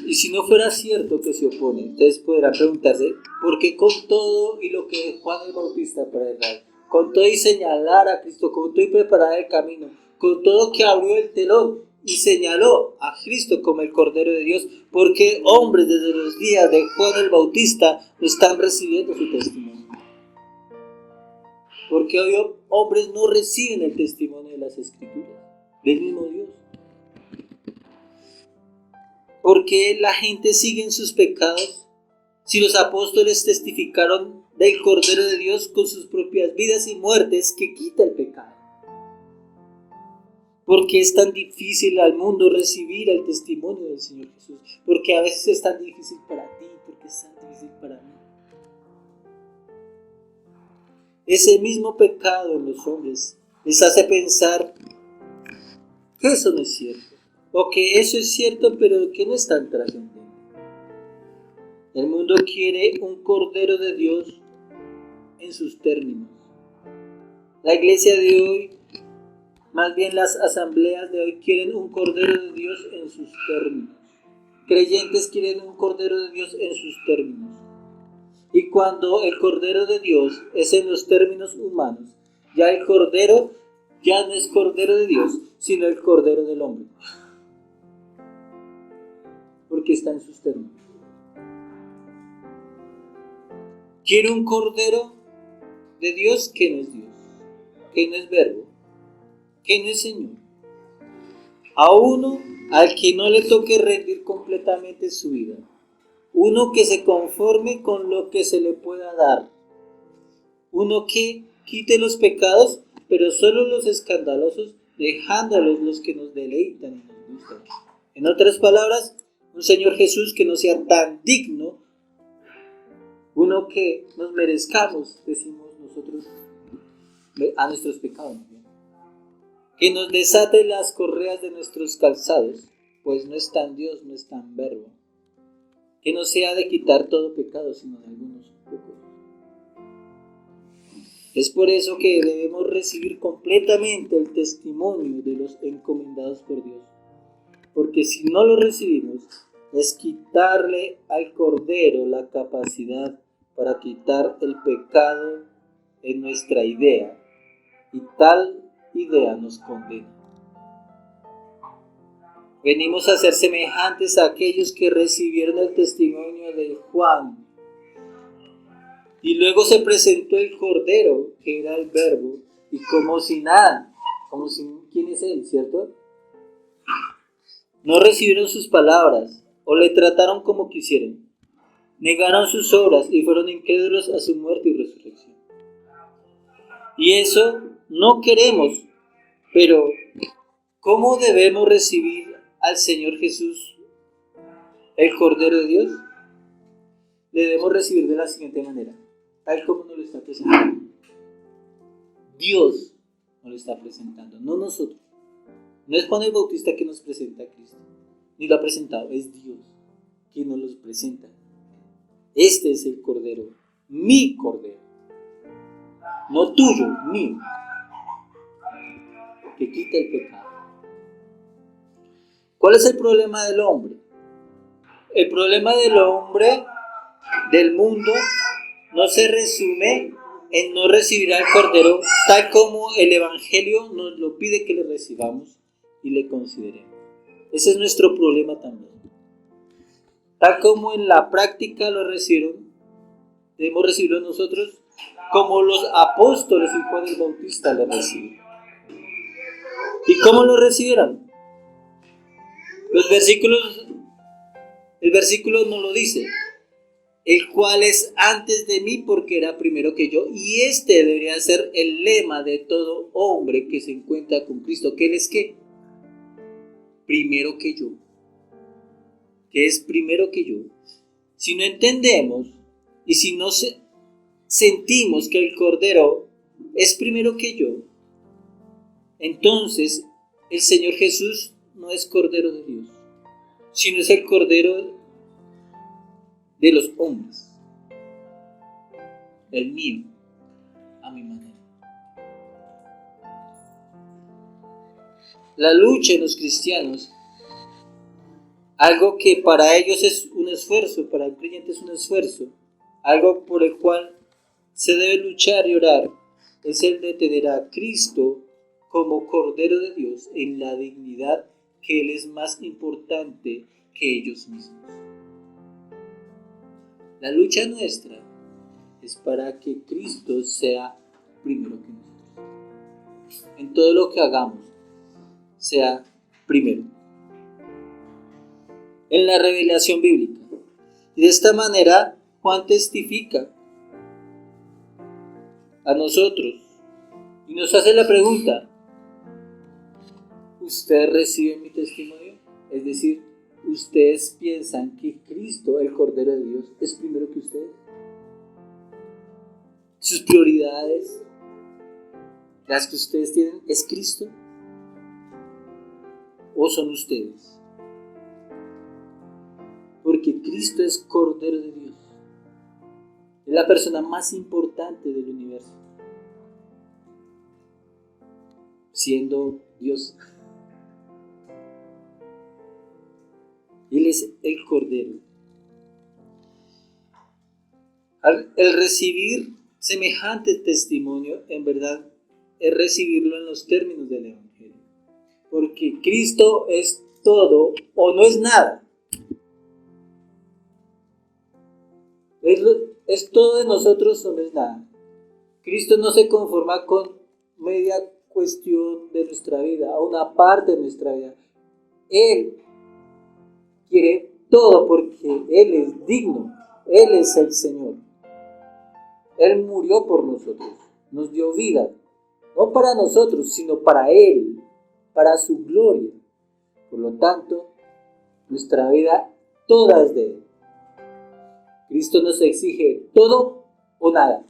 Y si no fuera cierto que se opone, entonces podrá preguntarse, ¿por qué con todo y lo que Juan el Bautista predicaba, con todo y señalar a Cristo, con todo y preparar el camino, con todo que abrió el telón y señaló a Cristo como el Cordero de Dios, por qué hombres desde los días de Juan el Bautista no están recibiendo su testimonio? Porque hoy hombres no reciben el testimonio de las Escrituras, del mismo Dios. ¿Por qué la gente sigue en sus pecados si los apóstoles testificaron del Cordero de Dios con sus propias vidas y muertes que quita el pecado? ¿Por qué es tan difícil al mundo recibir el testimonio del Señor Jesús? Porque a veces es tan difícil para ti, porque es tan difícil para mí. Ese mismo pecado en los hombres les hace pensar que eso no es cierto. O que eso es cierto, pero que no es tan trascendente. El mundo quiere un Cordero de Dios en sus términos. La iglesia de hoy, más bien las asambleas de hoy, quieren un Cordero de Dios en sus términos. Creyentes quieren un Cordero de Dios en sus términos. Y cuando el Cordero de Dios es en los términos humanos, ya el Cordero ya no es Cordero de Dios, sino el Cordero del hombre. Porque está en sus términos. Quiero un Cordero de Dios que no es Dios, que no es Verbo, que no es Señor. A uno al que no le toque rendir completamente su vida. Uno que se conforme con lo que se le pueda dar. Uno que quite los pecados, pero solo los escandalosos, dejándolos los que nos deleitan y nos gustan. En otras palabras, un Señor Jesús que no sea tan digno, uno que nos merezcamos, decimos nosotros, a nuestros pecados, ¿no? Que nos desate las correas de nuestros calzados, pues no es tan Dios, no es tan Verbo, que no sea de quitar todo pecado, sino de algunos pocos. Es por eso que debemos recibir completamente el testimonio de los encomendados por Dios, porque si no lo recibimos, es quitarle al Cordero la capacidad para quitar el pecado en nuestra idea, y tal idea nos condena. Venimos a ser semejantes a aquellos que recibieron el testimonio de Juan, y luego se presentó el Cordero, que era el Verbo, y como si nada, como si, ¿quién es él, cierto? No recibieron sus palabras, o le trataron como quisieron. Negaron sus obras y fueron incrédulos a su muerte y resurrección. Y eso no queremos, pero ¿cómo debemos recibir al Señor Jesús, el Cordero de Dios? Le debemos recibir de la siguiente manera, tal como nos lo está presentando. Dios nos lo está presentando, no nosotros. No es Juan el Bautista que nos presenta a Cristo, ni lo ha presentado, es Dios quien nos los presenta. Este es el Cordero, mi Cordero, no tuyo, mío, que quita el pecado. ¿Cuál es el problema del hombre? El problema del hombre, del mundo, no se resume en no recibir al Cordero tal como el Evangelio nos lo pide que le recibamos y le consideremos. Ese es nuestro problema también. Tal como en la práctica lo recibieron, debemos recibirlo nosotros como los apóstoles y Juan el Bautista lo recibieron. ¿Y cómo lo recibieron? Los versículos, el versículo no lo dice, el cual es antes de mí porque era primero que yo, y este debería ser el lema de todo hombre que se encuentra con Cristo, que Él es ¿qué? Primero que yo, que es primero que yo. Si no entendemos y si no sentimos que el Cordero es primero que yo, entonces el Señor Jesús no es Cordero de Dios, sino es el Cordero de los hombres, el mío, a mi manera. La lucha en los cristianos, algo que para ellos es un esfuerzo, para el creyente es un esfuerzo, algo por el cual se debe luchar y orar, es el de tener a Cristo como Cordero de Dios en la dignidad que Él es más importante que ellos mismos. La lucha nuestra es para que Cristo sea primero que nosotros. En todo lo que hagamos, sea primero. En la revelación bíblica. Y de esta manera, Juan testifica a nosotros y nos hace la pregunta: ¿ustedes reciben mi testimonio? Es decir, ¿ustedes piensan que Cristo, el Cordero de Dios, es primero que ustedes? ¿Sus prioridades, las que ustedes tienen, es Cristo? ¿O son ustedes? Porque Cristo es Cordero de Dios. Es la persona más importante del universo, siendo Dios. Él es el Cordero. El recibir semejante testimonio, en verdad, es recibirlo en los términos del Evangelio. Porque Cristo es todo o no es nada. Es todo de nosotros o no es nada. Cristo no se conforma con media cuestión de nuestra vida, o una parte de nuestra vida. Él quiere todo porque Él es digno. Él es el Señor. Él murió por nosotros. Nos dio vida. No para nosotros, sino para Él. Para su gloria. Por lo tanto, nuestra vida toda es de Él. Cristo nos exige todo o nada.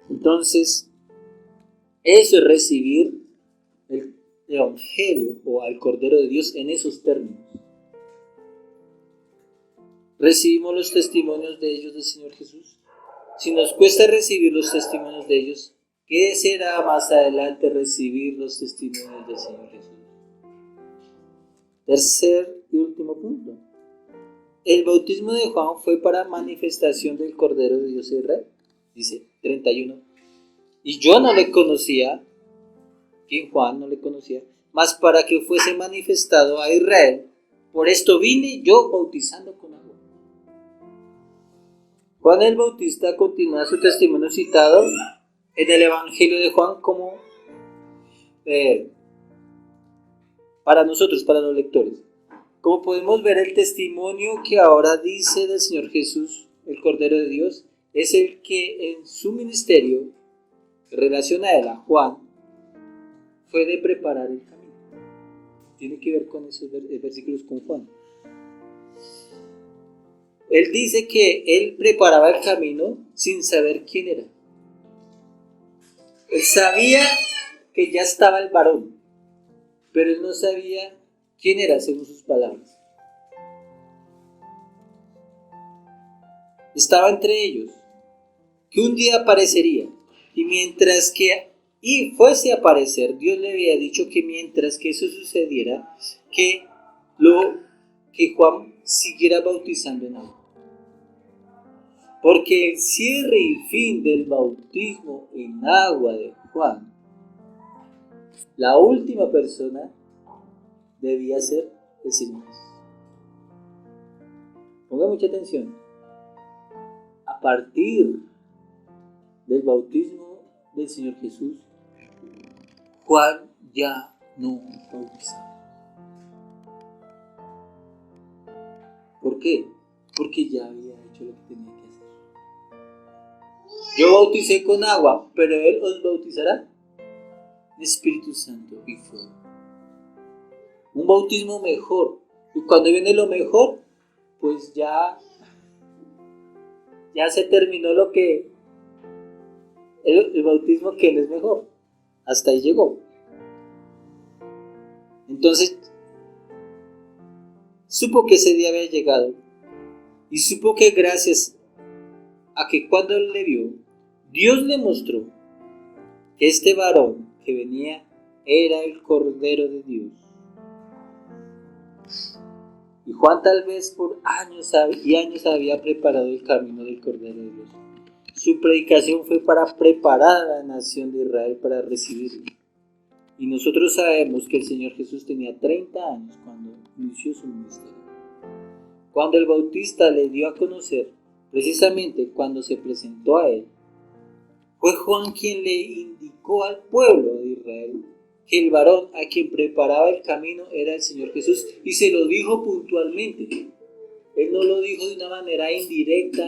Entonces, eso es recibir el Evangelio o al Cordero de Dios en esos términos. ¿Recibimos los testimonios de ellos del Señor Jesús? Si nos cuesta recibir los testimonios de ellos, ¿qué será más adelante recibir los testimonios del Señor Jesús? Tercer y último punto. El bautismo de Juan fue para manifestación del Cordero de Dios a Israel. Dice 31. Y yo no le conocía, quien Juan no le conocía, mas para que fuese manifestado a Israel. Por esto vine yo bautizando con agua. Juan el Bautista continúa su testimonio citado en el Evangelio de Juan como para nosotros, para los lectores. Como podemos ver, el testimonio que ahora dice del Señor Jesús, el Cordero de Dios, es el que en su ministerio, en relación a él, a Juan, fue de preparar el camino. Tiene que ver con esos versículos con Juan. Él dice que él preparaba el camino sin saber quién era. Él sabía que ya estaba el varón, pero él no sabía quién era según sus palabras. Estaba entre ellos, que un día aparecería, y mientras que fuese a aparecer, Dios le había dicho que mientras que eso sucediera, que Juan siguiera bautizando en agua. Porque el cierre y fin del bautismo en agua de Juan, la última persona debía ser el Señor. Ponga mucha atención. A partir del bautismo del Señor Jesús, Juan ya no bautizaba. ¿Por qué? Porque ya había hecho lo que tenía que hacer. Yo bauticé con agua, pero Él os bautizará en Espíritu Santo y fuego. Un bautismo mejor. Y cuando viene lo mejor, pues ya se terminó lo que el bautismo que no es mejor. Hasta ahí llegó. Entonces, supo que ese día había llegado y supo que gracias a que cuando él le vio, Dios le mostró que este varón que venía era el Cordero de Dios. Y Juan tal vez por años y años había preparado el camino del Cordero de Dios. Su predicación fue para preparar a la nación de Israel para recibirlo. Y nosotros sabemos que el Señor Jesús tenía 30 años cuando inició su ministerio. Cuando el Bautista le dio a conocer, precisamente cuando se presentó a él, fue Juan quien le indicó al pueblo de Israel que el varón a quien preparaba el camino era el Señor Jesús, y se lo dijo puntualmente. Él no lo dijo de una manera indirecta.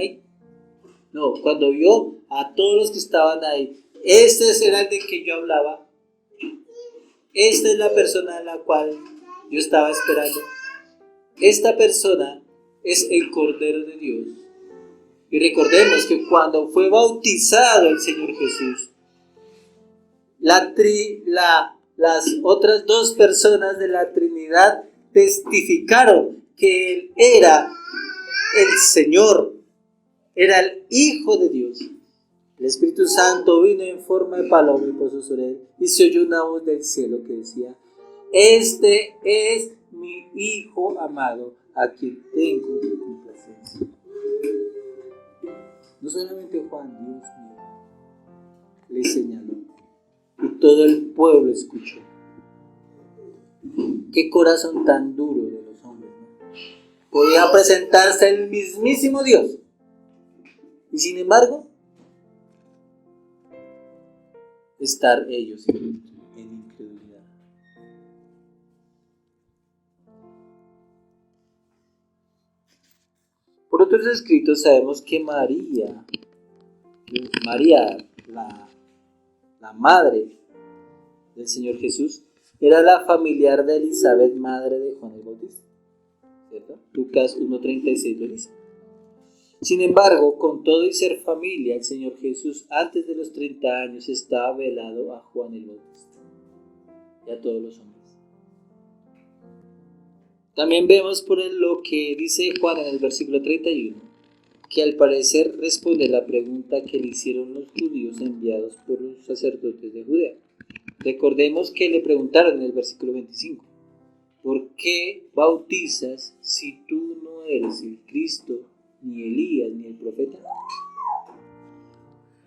No, cuando vio a todos los que estaban ahí, este era el de que yo hablaba, esta es la persona a la cual yo estaba esperando, esta persona es el Cordero de Dios. Y recordemos que cuando fue bautizado el Señor Jesús, las otras dos personas de la Trinidad testificaron que Él era el Señor, era el Hijo de Dios. El Espíritu Santo vino en forma de paloma y posó sobre él, y se oyó una voz del cielo que decía: este es mi Hijo amado, a quien tengo complacencia. No solamente Juan, Dios mío, le señaló, y todo el pueblo escuchó. Qué corazón tan duro de los hombres, ¿no? Podía presentarse el mismísimo Dios, y sin embargo estar ellos en incredulidad. Por otros escritos sabemos que María, la madre del Señor Jesús, era la familiar de Elizabeth, madre de Juan el Bautista, ¿cierto? Lucas 1:36 lo dice. Sin embargo, con todo y ser familia, el Señor Jesús antes de los 30 años estaba velado a Juan el Bautista y a todos los hombres. También vemos por lo que dice Juan en el versículo 31, que al parecer responde la pregunta que le hicieron los judíos enviados por los sacerdotes de Judea. Recordemos que le preguntaron en el versículo 25, ¿por qué bautizas si tú no eres el Cristo, ni Elías, ni el profeta?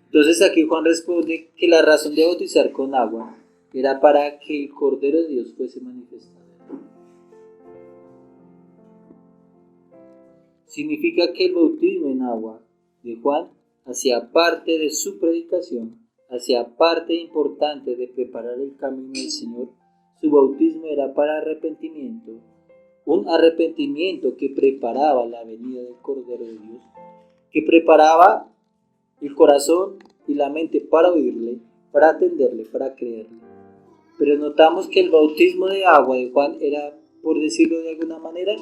Entonces aquí Juan responde que la razón de bautizar con agua era para que el Cordero de Dios fuese manifestado. Significa que el bautismo en agua de Juan hacía parte de su predicación, hacía parte importante de preparar el camino del Señor. Su bautismo era para arrepentimiento, un arrepentimiento que preparaba la venida del Cordero de Dios, que preparaba el corazón y la mente para oírle, para atenderle, para creerle. Pero notamos que el bautismo de agua de Juan era, por decirlo de alguna manera,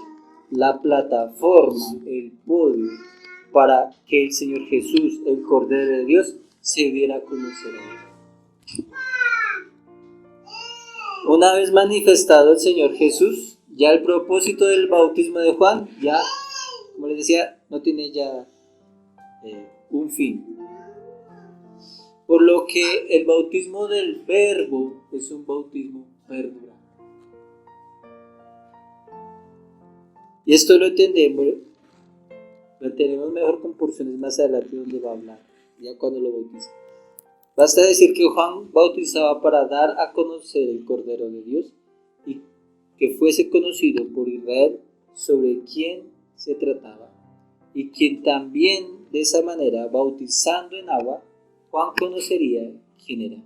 la plataforma, el podio para que el Señor Jesús, el Cordero de Dios, se diera a conocer a él. Una vez manifestado el Señor Jesús, ya el propósito del bautismo de Juan, ya, como les decía, no tiene ya un fin. Por lo que el bautismo del Verbo es un bautismo perdurable. Y esto lo entendemos mejor con porciones más adelante donde va a hablar, ya cuando lo bautiza. Basta decir que Juan bautizaba para dar a conocer el Cordero de Dios y que fuese conocido por Israel sobre quién se trataba, y quien también de esa manera, bautizando en agua, Juan conocería quién era.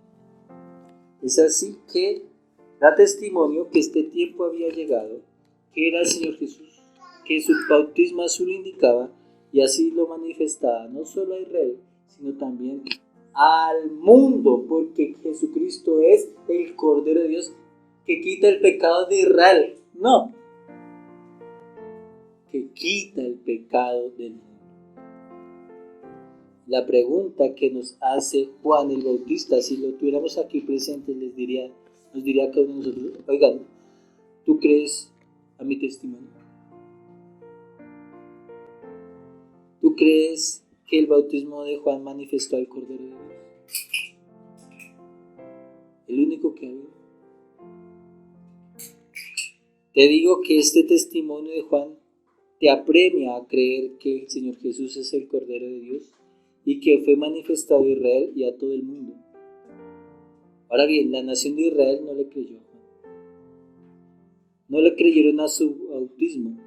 Es así que da testimonio que este tiempo había llegado, que era el Señor Jesús, que su bautismo así lo indicaba y así lo manifestaba no solo a Israel, sino también al mundo, porque Jesucristo es el Cordero de Dios que quita el pecado de Israel, no, que quita el pecado del mundo. La pregunta que nos hace Juan el Bautista, si lo tuviéramos aquí presente, nos diría a cada uno de nosotros: oigan, ¿tú crees a mi testimonio? ¿Tú crees que el bautismo de Juan manifestó al Cordero de Dios? El único que había. Te digo que este testimonio de Juan te apremia a creer que el Señor Jesús es el Cordero de Dios y que fue manifestado a Israel y a todo el mundo. Ahora bien, la nación de Israel no le creyó a Juan. No le creyeron a su bautismo.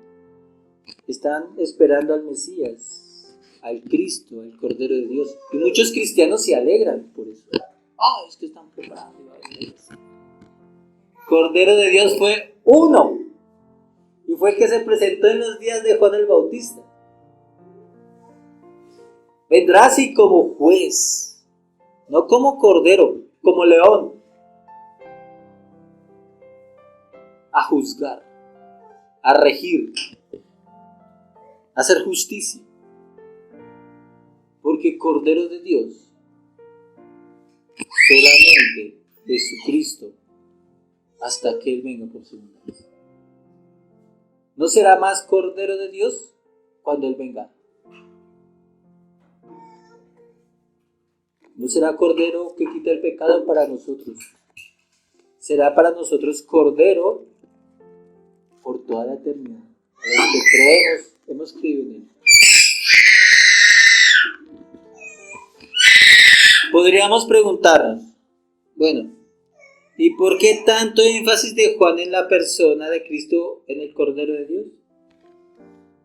Están esperando al Mesías, al Cristo, al Cordero de Dios. Y muchos cristianos se alegran por eso. Es que están preparados. Cordero de Dios fue uno. Y fue el que se presentó en los días de Juan el Bautista. Vendrá así como juez, no como cordero, como león, a juzgar, a regir, a hacer justicia. Porque Cordero de Dios, solamente Jesucristo, hasta que Él venga por segunda vez. ¿No será más Cordero de Dios cuando Él venga? ¿No será Cordero que quita el pecado para nosotros? Será para nosotros Cordero por toda la eternidad. A los que creemos, hemos creído en Él. Podríamos preguntarnos, bueno, ¿y por qué tanto énfasis de Juan en la persona de Cristo, en el Cordero de Dios?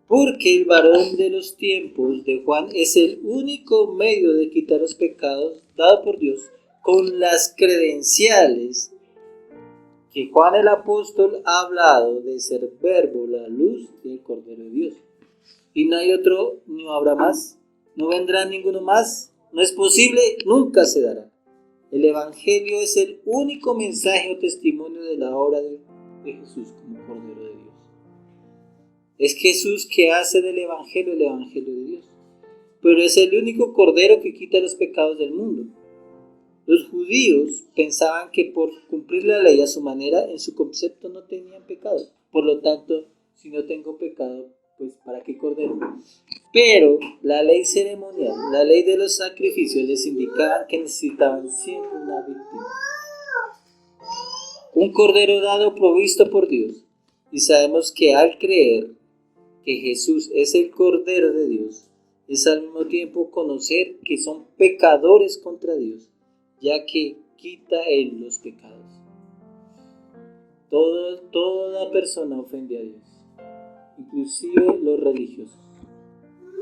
Porque el varón de los tiempos de Juan es el único medio de quitar los pecados dado por Dios con las credenciales que Juan el apóstol ha hablado de ser verbo, la luz y el Cordero de Dios. Y no hay otro, no habrá más, no vendrá ninguno más, no es posible, nunca se dará. El Evangelio es el único mensaje o testimonio de la obra de Jesús como Cordero de Dios. Es Jesús que hace del Evangelio el Evangelio de Dios. Pero es el único Cordero que quita los pecados del mundo. Los judíos pensaban que por cumplir la ley a su manera, en su concepto no tenían pecado. Por lo tanto, si no tengo pecado, pues ¿para qué Cordero? Pero la ley ceremonial, la ley de los sacrificios les indicaba que necesitaban siempre una víctima. Un Cordero dado provisto por Dios. Y sabemos que al creer que Jesús es el Cordero de Dios, es al mismo tiempo conocer que son pecadores contra Dios, ya que quita Él los pecados. Toda persona ofende a Dios, inclusive los religiosos.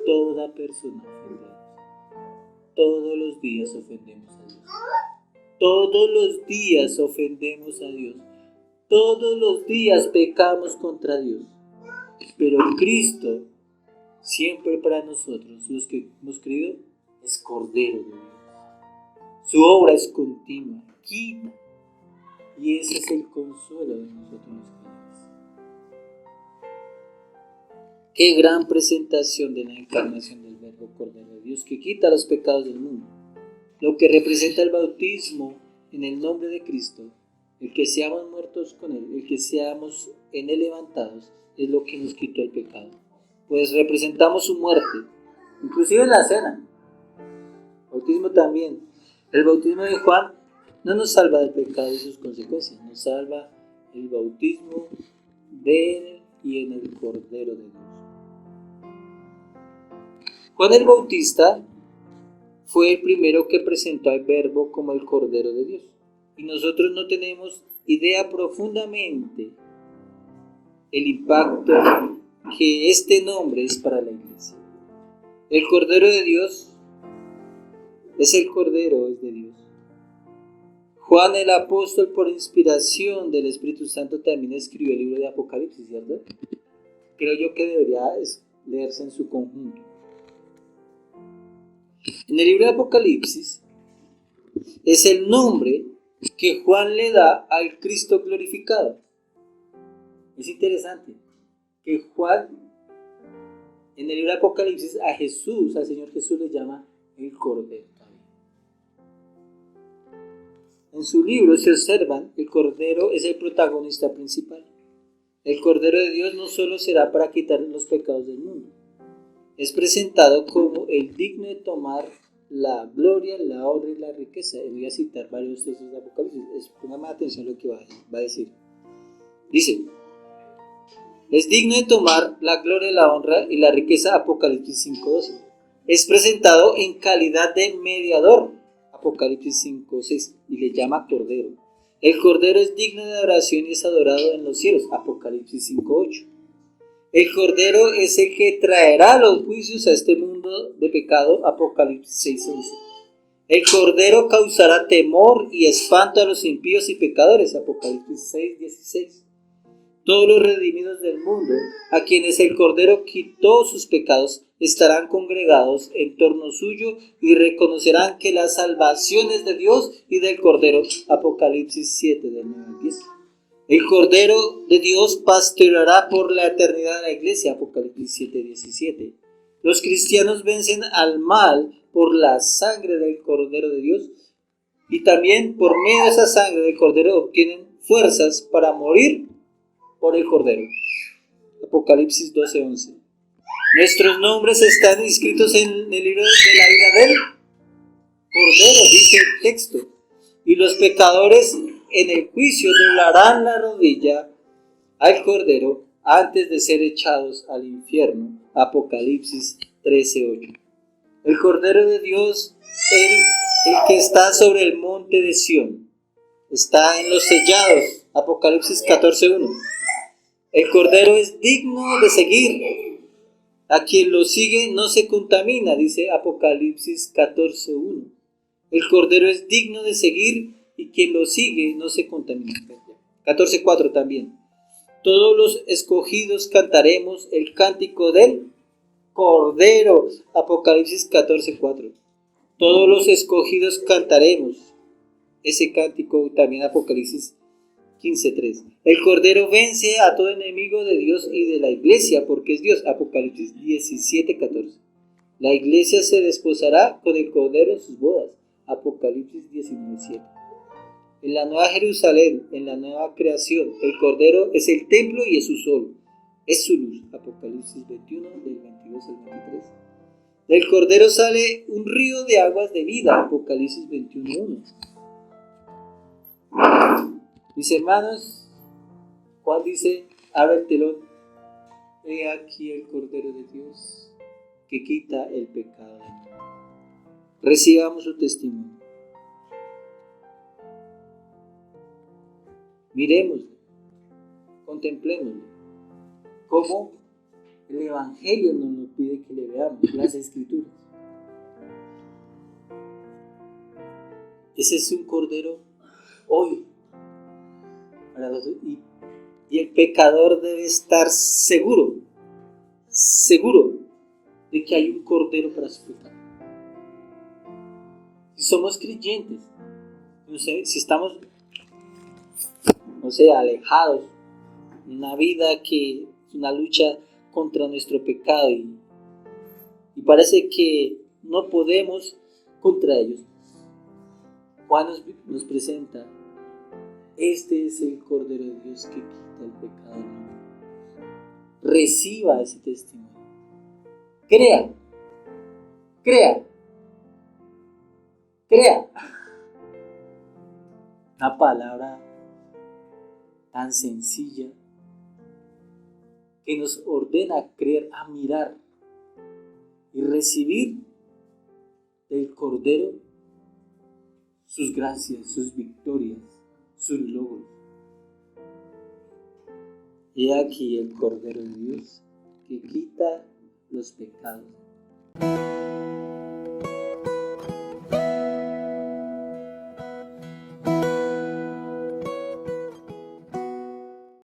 Toda persona ofende a Dios. Todos los días ofendemos a Dios. Todos los días ofendemos a Dios. Todos los días pecamos contra Dios. Pero Cristo, siempre para nosotros, los que hemos creído, es Cordero de Dios. Su obra es continua, quita. Y ese es el consuelo de nosotros los creyentes. Qué gran presentación de la encarnación del Verbo Cordero de Dios que quita los pecados del mundo. Lo que representa el bautismo en el nombre de Cristo, el que seamos muertos con Él, el que seamos en Él levantados, es lo que nos quitó el pecado. Pues representamos su muerte, inclusive en la cena. Bautismo también. El bautismo de Juan no nos salva del pecado y sus consecuencias, nos salva el bautismo de Él y en el Cordero de Dios. Juan el Bautista fue el primero que presentó al Verbo como el Cordero de Dios. Y nosotros no tenemos idea profundamente el impacto que este nombre es para la iglesia. El Cordero de Dios es el Cordero, es de Dios. Juan el apóstol, por inspiración del Espíritu Santo, también escribió el libro de Apocalipsis, ¿cierto? Creo yo que debería leerse en su conjunto. En el libro de Apocalipsis es el nombre que Juan le da al Cristo glorificado. Es interesante que Juan, en el libro de Apocalipsis, a Jesús, al Señor Jesús, le llama el Cordero. En su libro, si observan, el Cordero es el protagonista principal. El Cordero de Dios no solo será para quitar los pecados del mundo, es presentado como el digno de tomar la gloria, la honra y la riqueza. Voy a citar varios textos de Apocalipsis. Pongan más atención a lo que va a decir. Dice: es digno de tomar la gloria, la honra y la riqueza. Apocalipsis 5:12. Es presentado en calidad de mediador. Apocalipsis 5:6. Y le llama Cordero. El Cordero es digno de adoración y es adorado en los cielos. Apocalipsis 5:8. El Cordero es el que traerá los juicios a este mundo de pecado. Apocalipsis 6:11. El Cordero causará temor y espanto a los impíos y pecadores. Apocalipsis 6:16. Todos los redimidos del mundo, a quienes el Cordero quitó sus pecados, estarán congregados en torno suyo y reconocerán que la salvación es de Dios y del Cordero. Apocalipsis 7, del 9 al 10. El Cordero de Dios pastoreará por la eternidad de la iglesia. Apocalipsis 7:17. Los cristianos vencen al mal por la sangre del Cordero de Dios y también por medio de esa sangre del Cordero obtienen fuerzas para morir por el Cordero. Apocalipsis 12:11. Nuestros nombres están inscritos en el libro de la vida del Cordero, dice el texto. Y los pecadores en el juicio doblarán la rodilla al Cordero antes de ser echados al infierno. Apocalipsis 13:8. El Cordero de Dios, el que está sobre el monte de Sión, está en los sellados. Apocalipsis 14:1. El Cordero es digno de seguir. A quien lo sigue no se contamina, dice Apocalipsis 14:1. El Cordero es digno de seguir y quien lo sigue no se contamina. 14:4 también. Todos los escogidos cantaremos el cántico del Cordero. Apocalipsis 14:4. Todos los escogidos cantaremos ese cántico, también Apocalipsis 15:3. El Cordero vence a todo enemigo de Dios y de la iglesia, porque es Dios. Apocalipsis 17:14. La iglesia se desposará con el Cordero en sus bodas. Apocalipsis 19:7. En la nueva Jerusalén, en la nueva creación, el Cordero es el templo y es su sol, es su luz. Apocalipsis 21, del 22 al 23. Del Cordero sale un río de aguas de vida. Apocalipsis 21:1. Mis hermanos, Juan dice: abre el telón, he aquí el Cordero de Dios que quita el pecado del mundo. Recibamos su testimonio. Miremoslo, contemplémoslo, como el Evangelio nos pide que le veamos, las Escrituras. Ese es un Cordero hoy. Y el pecador debe estar seguro de que hay un Cordero para su pecado. Si somos creyentes, si estamos, alejados, una vida que es una lucha contra nuestro pecado y parece que no podemos contra ellos, Juan nos presenta: este es el Cordero de Dios que quita el pecado del mundo. Reciba ese testimonio. Crea. Una palabra tan sencilla que nos ordena a creer, a mirar y recibir del Cordero sus gracias, sus victorias, sus logros. He aquí el Cordero de Dios que quita los pecados.